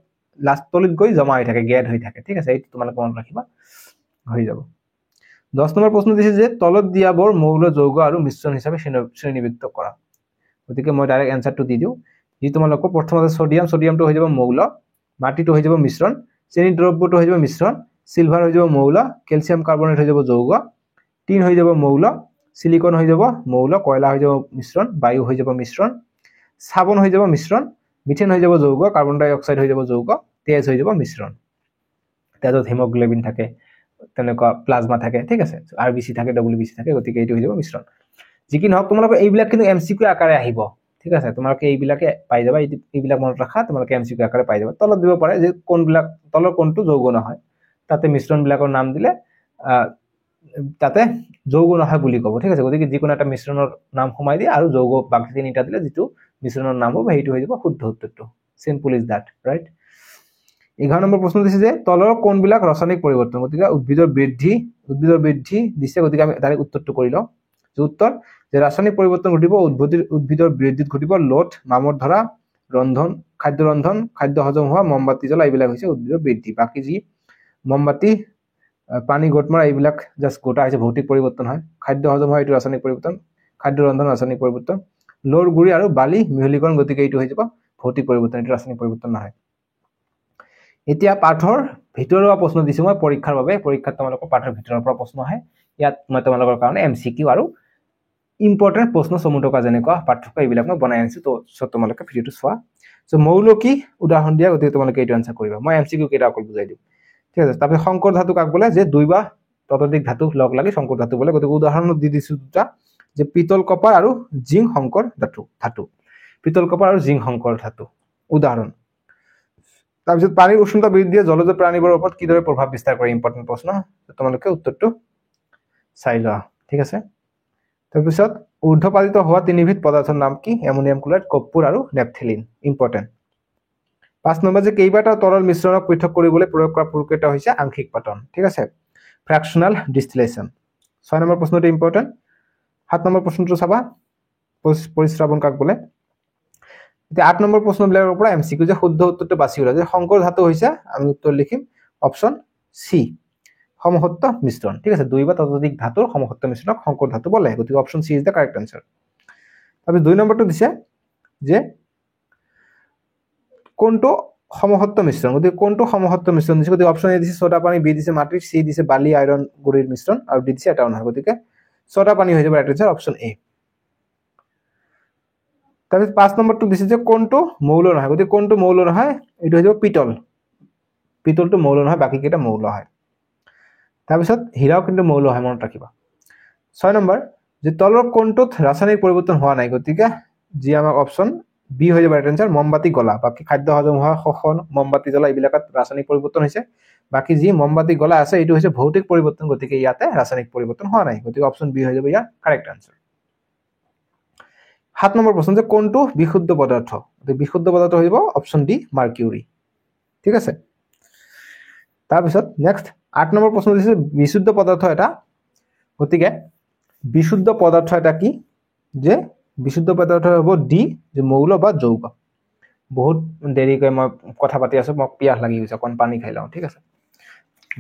লাষ্টলৈত গৈ জমা হৈ থাকে গেড হৈ থাকে ঠিক আছে এইটো তোমালোকে মনত ৰাখিবা হৈ যাব 10 নম্বৰ প্ৰশ্ন দিছে যে তলত দিয়াবৰ মৌল যৌগ আৰু মিশ্ৰণ হিচাপে শ্ৰেণীবদ্ধ কৰা গতিকে মই ডাইৰেক্ট এনসাৰটো দি দিও যি তোমালোকৰ প্ৰথমতে সোডিয়ামটো হৈ যাব মৌল মাটিটো হৈ যাব মিশ্ৰণ চেনি দ্ৰব্যটো হৈ যাব মিশ্ৰণ সিলভাৰ হৈ যাব মৌল ক্যালসিয়াম কাৰ্বনেট হৈ যাব যৌগ টিন হৈ যাব মৌল সিলিকন হৈ যাব মৌল কয়লা হৈ যাব মিশ্ৰণ বায়ু হৈ যাব মিশ্ৰণ সাবন হৈ যাব মিশ্ৰণ মিথেন হৈ যাব যৌগ কাৰ্বন ডাই অক্সাইড হৈ যাব যৌগ তেজ হৈ যাব মিশ্ৰণ তেজত হিমোগ্লোবিন থাকে তেনেকুৱা প্লাজমা থাকে ঠিক আছে আৰবিসি থাকে ডব্লিউবিসি থাকে গতিকে এইটো হৈ যাব মিশ্ৰণ যিকি নহক তোমালোকে এইবিলাক কিন্তু এমসিকিউ আকাৰে আহিব ঠিক আছে তোমালোকে এইবিলাকে পাই যাবা এইবিলাক মনত ৰাখা তোমালোকে এমসিকিউ আকাৰে পাই যাবা তলত দিব পাৰে যে কোনবিলাক তলৰ কোনটো যৌগ নহয় তাতে মিশ্ৰণ বিলাকৰ নাম দিলে তাতে যৌগ নহয় বুলি ক'ব ঠিক আছে গতিকে যিকোনো এটা মিশ্ৰণৰ নাম সোমাই দি আৰু যৌগ বাকি তিনিটা দিলে যেটো মিশ্ৰণৰ নাম হ'ব সেইটো হৈ যাব শুদ্ধ উত্তৰটো simple is that right 11 number প্ৰশ্ন দিছে যে তলৰ কোনবিলাক ৰাসায়নিক পৰিৱৰ্তন গতিকে উদ্ভিদৰ বৃদ্ধি দিছে গতিকে আমি ডাইৰেক্ট উত্তৰটো কৰি লওঁ যে উত্তৰ যে ৰাসায়নিক পৰিৱৰ্তন ঘটিব উদ্ভিদৰ বৃদ্ধিত ঘটিব লোট মামৰ ধৰা ৰন্ধন খাদ্য হজম হোৱা মমবাতি জ্বলা এইবিলাক হৈছে উদ্ভিদৰ বৃদ্ধি বাকি যি মমবাতি পানী গটমৰা এইবিলাক জাস্ট গোটা হৈছে ভৌতিক পৰিৱৰ্তন হয় খাদ্য হজম হয় এইটো ৰাসায়নিক পৰিৱৰ্তন খাদ্য ৰন্ধন ৰাসায়নিক পৰিৱৰ্তন লোৰ গুৰি আৰু বালি মিহলীকৰণ গতিকে এইটো হৈ যাব ভৌতিক পৰিৱৰ্তন এইটো ৰাসায়নিক পৰিৱৰ্তন নহয় এতিয়া পাঠৰ ভিতৰুৱা প্ৰশ্ন দিছো মই পৰীক্ষাৰ বাবে পৰীক্ষাত তোমালোকৰ পাঠৰ ভিতৰৰ পৰা প্ৰশ্ন আহে ইয়াত মই তোমালোকৰ কাৰণে এমসিকিউ আৰু ইম্পৰ্টেন্ট প্ৰশ্ন সমুটকা যেনেকুৱা পাঠ্যক এইবিলাক মই বনাই আনিছো তো তোমালোকে ভিডিওটো চোৱা সো মৌল কি উদাহৰণ দিয়া গতিকে তোমালোকে এইটো আনসাৰ কৰিবা মই এমসিকিউ কেইটা অকল বুজাই দিম ঠিক আছে তাৰপে সংকৰ ধাতু কাক বলে যে দুই বা ততোধিক ধাতু লগ লাগি সংকৰ ধাতু বলে গতিকে উদাহৰণ দি দিছো দুটা যে পিতল কপাৰ আৰু জিংক সংকৰ ধাতু পিতল কপাৰ আৰু জিংক সংকৰ ধাতু উদাহৰণ তাৰপিছত পানীৰ উষ্ণতা বৃদ্ধিয়ে জলজ প্ৰাণীবোৰৰ ওপৰত কিদৰে প্ৰভাৱ বিস্তাৰ কৰে ইম্পৰ্টেন্ট প্ৰশ্ন তোমালোকে উত্তৰটো চাই লোৱা ঠিক আছে তাৰপিছত ঊৰ্ধ্বপাদিত হোৱা তিনিবিধ পদাৰ্থৰ নাম কি এমোনিয়াম ক্লোৰাইড কৰ্পূৰ আৰু নেপথেলিন ইম্পৰ্টেন্ট 5 নম্বৰ যে কেইবাটা তৰল মিশ্ৰণক পৃথক কৰিবলৈ প্ৰয়োগ কৰা প্ৰক্ৰিয়াটা হৈছে আংশিক পাতন ঠিক আছে ফ্ৰেকশনাল ডিস্টিলেশন 6 নম্বৰ প্ৰশ্নটো ইম্পৰ্টেন্ট 7 নম্বৰ প্ৰশ্নটো চাবা পৰিশ্ৰাবণ কাক বলে এতিয়া 8 নম্বৰ প্ৰশ্নবিলাকৰ পৰা এমসিকিউ যে শুদ্ধ উত্তৰটো বাছি ওলা যে সংকৰ ধাতু হৈছে আমি উত্তৰ লিখিম অপচন সি সমহত্ত মিশ্ৰণ ঠিক আছে দুই বা ততোধিক ধাতুৰ সমহত্ত মিশ্ৰণক সংকৰ ধাতু বলে গতিকে option C is the correct answer তবে 2 নম্বৰটো দিছে যে কোনটো সমহত্ত মিশ্ৰণ গতিকে কোনটো সমহত্ত মিশ্ৰণ দিছে গতিকে অপচন এ দিছে সোডা পানী বি দিছে মাটি সি দিছে বালি আয়ৰন গুৰিৰ মিশ্ৰণ আৰু ডি দিছে এটাও নহয় গতিকে সোডা পানী হৈ যাব ৰাইট আনসাৰ অপচন এ তাৰপিছত 5 নম্বৰটো দিছে যে কোনটো মৌল নহয় গতিকে কোনটো মৌল নহয় এটো হৈ যাব পিতলটো মৌল নহয় বাকি কেইটা মৌল হয় তাৰপিছত হীৰাও কিন্তু মৌল হয় মনত ৰাখিবা 6 নম্বৰ যে তলৰ কোনটোত ৰাসায়নিক পৰিৱৰ্তন হোৱা নাই গতিকে যি আমাক অপচন বি হৈ যাব ৰাইট আনসাৰ মমবাতি গলা বাকি খাদ্য হজম হোৱা শোষণ মমবাতি জ্বলা এইবিলাকত ৰাসায়নিক পৰিৱৰ্তন হৈছে বাকি যি মমবাতি গলা আছে এটো হৈছে ভৌতিক পৰিৱৰ্তন গতিকে ইয়াতে ৰাসায়নিক পৰিৱৰ্তন হোৱা নাই গতিকে অপচন বি হৈ যাব ইয়াৰ কাৰেক্ট আনসাৰ 7 নম্বৰ প্ৰশ্ন যে কোনটো বিশুদ্ধ পদাৰ্থ বিশুদ্ধ পদাৰ্থ হ'ব অপচন ডি মাৰ্কিউৰি ঠিক আছে তাৰপিছত নেক্সট 8 নম্বৰ প্ৰশ্ন দিছে বিশুদ্ধ পদাৰ্থ এটা গতিকে বিশুদ্ধ পদাৰ্থ এটা কি যে বিশুদ্ধ পদাৰ্থ হ'ব ডি যে মৌল বা যৌগ বহুত দেৰিকৈ মই কথা পাতি আছো মোক পিয়াহ লাগি গৈছে কোন পানী খাই লওঁ ঠিক আছে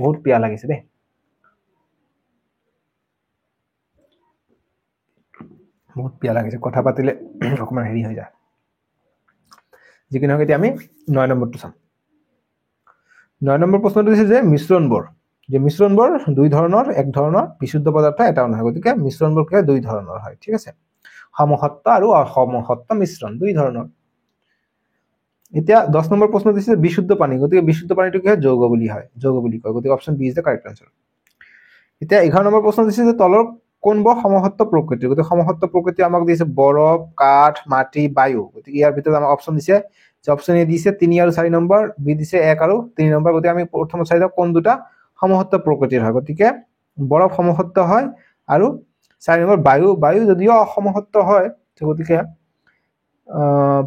বহুত পিয়াহ লাগিছে দে বহুত পিয়াহ লাগিছে কথা পাতিলে অকমান হেৰি হৈ যায় যিকিনো এতিয়া আমি 9 নম্বৰটো চাম 9 নম্বৰ প্ৰশ্নটো দিছে যে মিশ্ৰণবোৰ দুই ধৰণৰ এক ধৰণৰ বিশুদ্ধ পদাৰ্থ এটাও নহয় গতিকে মিশ্ৰণবোৰ কি দুই ধৰণৰ হয় ঠিক আছে সমহত্ত আৰু অসমহত্ত মিশ্ৰণ দুই ধৰণৰ এতিয়া 10 নম্বৰ প্ৰশ্ন দিছে বিশুদ্ধ পানী গতিকে বিশুদ্ধ পানীটো কি হয় যৌগ বুলি কয় গতিকে option B is the correct answer এতিয়া 11 নম্বৰ প্ৰশ্ন দিছে যে তলৰ কোনবোৰ সমহত্ত প্ৰকৃতি গতিকে সমহত্ত প্ৰকৃতি আমাক দিছে বৰফ কাঠ মাটি বায়ু গতিকে ইয়াৰ ভিতৰত আমাক অপচন দিছে যে অপচন এ দিছে 3 আৰু 4 নম্বৰ বি দিছে 1 আৰু 3 নম্বৰ গতিকে আমি প্ৰথম চাই যাও কোন দুটা সমহত্ব প্ৰকৃতিৰ হয় গতিকে বৰফ সমহত্ব হয় আৰু 4 নম্বৰ বায়ু যদিও অসমহত্ব হয় গতিকে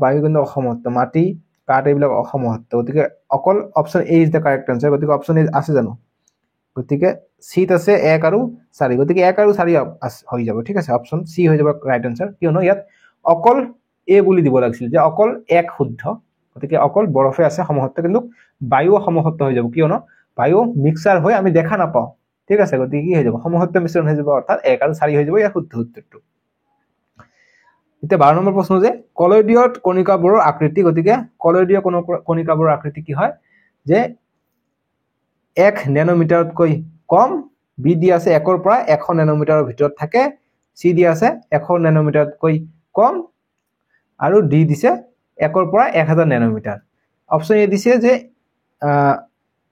বায়ু কিন্তু অসমহত্ব মাটি কাঠ এইবিলাক অসমহত্ব গতিকে অকল option A is the correct answer গতিকে অপশন এ আছে জানো গতিকে সিত আছে 1 আৰু 4 গতিকে 1 আৰু 4 হৈ যাব ঠিক আছে অপশন সি হৈ যাব ৰাইট আনসাৰ কিয়নো ইয়াত অকল এ বুলি দিব লাগিছিল যে অকল 1 শুদ্ধ গতিকে অকল বৰফে আছে সমহত্ব কিন্তু বায়ু সমহত্ব হৈ যাব কিয়নো বায়ু মিক্সাৰ হৈ আমি দেখা নাপাও ঠিক আছে গতিকে কি হৈ যাব সমহত্ব মিশ্ৰণ হৈ যাব অৰ্থাৎ 1 আৰু 4 হৈ যাব ইয়াৰ শুদ্ধ উত্তৰটো এতিয়া 12 নম্বৰ প্ৰশ্ন যে কলয়ডীয় কণিকাবোৰৰ আকৃতি গতিকে কলয়ডীয় কণিকাবোৰৰ আকৃতি কি হয় যে 1 নেনোমিটাৰতকৈ কম বি দি আছে 1 ৰ পৰা 100 নেনোমিটাৰৰ ভিতৰত থাকে সি দি আছে 100 নেনোমিটাৰতকৈ কম আৰু ডি দিছে 1 ৰ পৰা 1000 নেনোমিটাৰ অপশন এ দিছে যে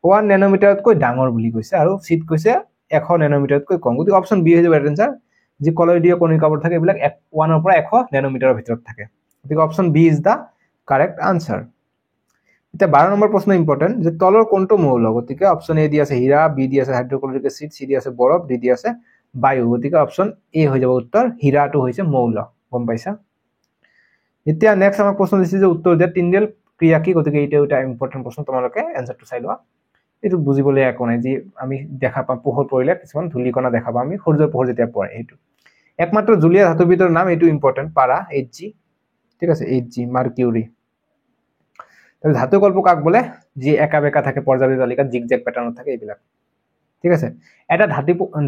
1 নেনোমিটাৰতকৈ ডাঙৰ বুলি কৈছে আৰু সিত কৈছে 100 নেনোমিটাৰতকৈ কম গতিকে অপশন বি হৈ যাব ৰাইট আনসাৰ যে কলয়ডীয় কণিকাবোৰ থাকে এইবিলাক 1 ৰ পৰা 100 নেনোমিটাৰৰ ভিতৰত থাকে গতিকে option B is the correct answer এতিয়া 12 নম্বৰ প্ৰশ্ন ইম্পৰ্টেন্ট যে তলৰ কোনটো মৌল গতিকে অপশন এ দি আছে হীৰা বি দি আছে হাইড্ৰক্লোৰিক এসিড সি দি আছে বৰফ ডি দি আছে বায়ু গতিকে অপশন এ হৈ যাব উত্তৰ হীৰাটো হৈছে মৌল গম পাইছা এতিয়া নেক্সট আমাক প্ৰশ্ন দিছে যে উত্তৰ দিয়া তিনডেল ক্ৰিয়া কি গতিকে এটা ইম্পৰ্টেন্ট প্ৰশ্ন তোমালোকে এনসাৰটো চাই লোৱা এটো বুজিবলৈ একো নাই যে আমি দেখা পাম পোহৰ পৰিলে কিছুমান ধূলিকণা দেখা পাম আমি সূৰ্যৰ পোহৰ যেতিয়া পৰে এইটো একমাত্ৰ জুলীয়া ধাতুবিধৰ নাম এইটো ইম্পৰ্টেন্ট পাৰা Hg ঠিক আছে Hg মাৰ্কিউৰি তবে ধাতু কল্প কাক বলে যে একা বেকা থাকে পৰ্যায় তালিকাত জিগজ্যাগ প্যাটাৰ্নত থাকে এইবিলাক ঠিক আছে এটা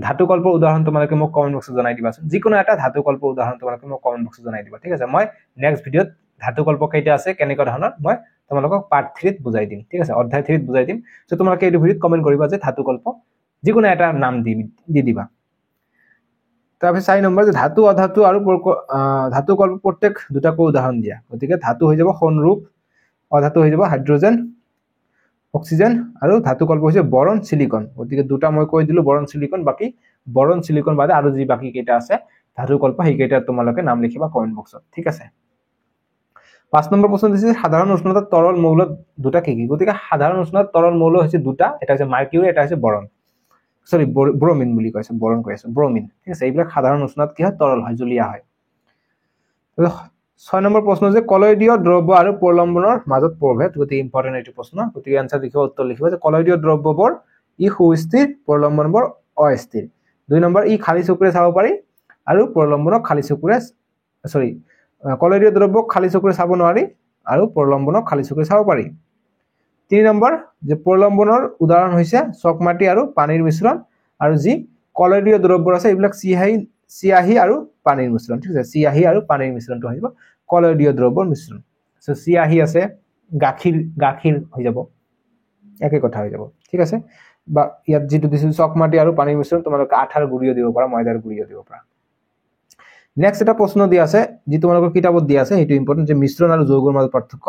ধাতু কল্পৰ উদাহৰণ তোমালোকে মোক কমেন্ট বক্সত জনাই দিবাচোন যিকোনো এটা ধাতু কল্পৰ উদাহৰণ তোমালোকে মোক কমেন্ট বক্সত জনাই দিবা ঠিক আছে মই নেক্সট ভিডিঅত ধাতু কল্প কেইটা আছে কেনেকুৱা ধৰণৰ মই তোমালোকক পাৰ্ট 3 ত বুজাই দিম ঠিক আছে অধ্যায় 3 ত বুজাই দিম সো তোমালোকে এই ভিডিঅত কমেন্ট কৰিবা যে ধাতু কল্প যিকোনো এটা নাম দি দিবা তাৰপিছত 4 নম্বৰ যে ধাতু অধাতু আৰু ধাতু কল্প প্ৰত্যেক দুটাকৈ উদাহৰণ দিয়া গতিকে ধাতু হৈ যাব সোণৰূপ অধাতু হৈ যাব হাইড্ৰোজেন অক্সিজেন আৰু ধাতু কল্প হৈছে বৰন সিলিকন গতিকে দুটা মই কৈ দিলো বৰন সিলিকন বাকি বৰন সিলিকন বাদে আৰু যি বাকি কেইটা আছে ধাতু কল্প সেই কেইটা তোমালোকে নাম লিখিবা কমেন্ট বক্সত ঠিক আছে 5 নম্বৰ প্ৰশ্ন দিছে সাধাৰণ উষ্ণতাত তৰল মৌল দুটা কি কি গতিকে সাধাৰণ উষ্ণতাত তৰল মৌল হৈছে দুটা এটা হৈছে মাৰ্কিউৰি এটা হৈছে বৰন সৰি ব্ৰোমিন বুলি কৈছে বৰন কৈছে ব্ৰোমিন ঠিক আছে এইবিলাক সাধাৰণ উষ্ণতাত কি হয় তৰল হয় জুলীয়া হয় 6 নম্বৰ প্ৰশ্ন যে কলয়ডীয় দ্ৰব্য আৰু প্ৰলম্বনৰ মাজত প্ৰভেদ গতি ইম্পৰ্টেন্ট এইটো প্ৰশ্ন গতি আনসাৰ লিখিবা উত্তৰ লিখিবা যে কলয়ডীয় দ্ৰব্যবোৰ ই সুস্থিৰ প্ৰলম্বনবোৰ অস্থিৰ 2 নম্বৰ ই খালি চকুৰে চাব পাৰি আৰু প্ৰলম্বনক খালি চকুৰে সৰি কলয়ডীয় দ্ৰব্যক খালি চকুৰে চাব নোৱাৰি আৰু প্ৰলম্বনক খালি চকুৰে চাব পাৰি 3 নম্বৰ যে প্ৰলম্বনৰ উদাহৰণ হৈছে চকমাটি আৰু পানীৰ মিশ্ৰণ আৰু যি কলয়ডীয় দ্ৰব্য আছে এইবিলাক চিয়াহি আৰু পানীৰ মিশ্ৰণ ঠিক আছে চিয়াহি আৰু পানীৰ মিশ্ৰণটো হৈ যাব কলয়ডীয় দ্ৰব্যৰ মিশ্ৰণ সো চিয়াহি আছে গাখীৰ হৈ যাব একে কথা হৈ যাব ঠিক আছে বা ইয়াত যেটো দিছিল চকমাটি আৰু পানীৰ মিশ্ৰণ তোমালোকে আঠাৰ গুড়িও দিব পাৰা ময়দাৰ গুড়িও দিব পাৰা নেক্সট এটা প্ৰশ্ন দিয়া আছে যি তোমালোকৰ কিতাপত দিয়া আছে এটো ইম্পৰ্টেন্ট যে মিশ্ৰণ আৰু যৌগৰ মাজৰ পাৰ্থক্য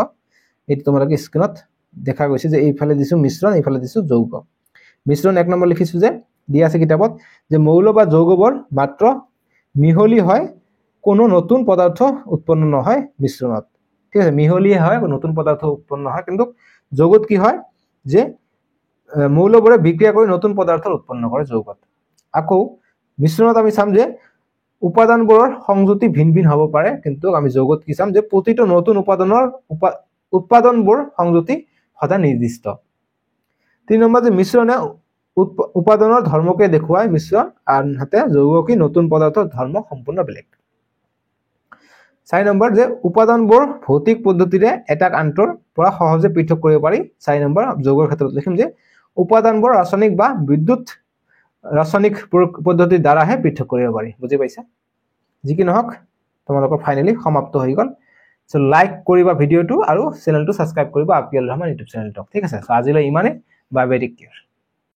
এটো তোমালোকে স্ক্ৰিনত দেখা গৈছে যে এইফালে দিছো মিশ্ৰণ এইফালে দিছো যৌগ মিশ্ৰণ 1 নম্বৰ লিখিছো যে দিয়া আছে কিতাপত যে মৌল বা যৌগবোৰ মাত্ৰ মিহলি হয় কোনো নতুন পদাৰ্থ উৎপন্ন নহয় মিশ্ৰণত ঠিক আছে মিহলি হয় নতুন পদাৰ্থ উৎপন্ন হয় কিন্তু যৌগত কি হয় যে মৌলবোৰে বিক্ৰিয়া কৰি নতুন পদাৰ্থ উৎপন্ন কৰে যৌগত আকৌ মিশ্ৰণত আমি চাম যে উপাদানবোৰৰ সংযুতি ভিন ভিন হ'ব পাৰে কিন্তু আমি যৌগত কি চাম যে প্ৰতিটো নতুন উৎপাদনবোৰ সংযুতি সদা নিৰ্দিষ্ট 3 নম্বৰ যে মিশ্ৰণে উপাদানৰ ধৰ্মকে দেখুৱায় মিশ্ৰণ আনহাতে যৌগকি নতুন পদাৰ্থৰ ধৰ্ম সম্পূৰ্ণ বেলেগ 4 নম্বৰ যে উপাদানবোৰ ভৌতিক পদ্ধতিৰে এটাক আনটোৰ পৰা সহজে পৃথক কৰিব পাৰি 4 নম্বৰ যৌগৰ ক্ষেত্ৰত লিখিম যে উপাদানবোৰ ৰাসায়নিক বা বিদ্যুৎ ৰাসায়নিক পদ্ধতিৰ দ্বাৰাহে পৃথক কৰিব পাৰি বুজি পাইছা যি কি নহওক তোমালোকৰ ফাইনালি সমাপ্ত হৈ গল সো লাইক কৰিবা ভিডিওটো আৰু চেনেলটো সাবস্ক্ৰাইব কৰিবা আপিএল ৰহমান ইউটিউব চেনেলটো ঠিক আছে সো আজিলৈ ইমানে বাই বাই টেক কেয়াৰ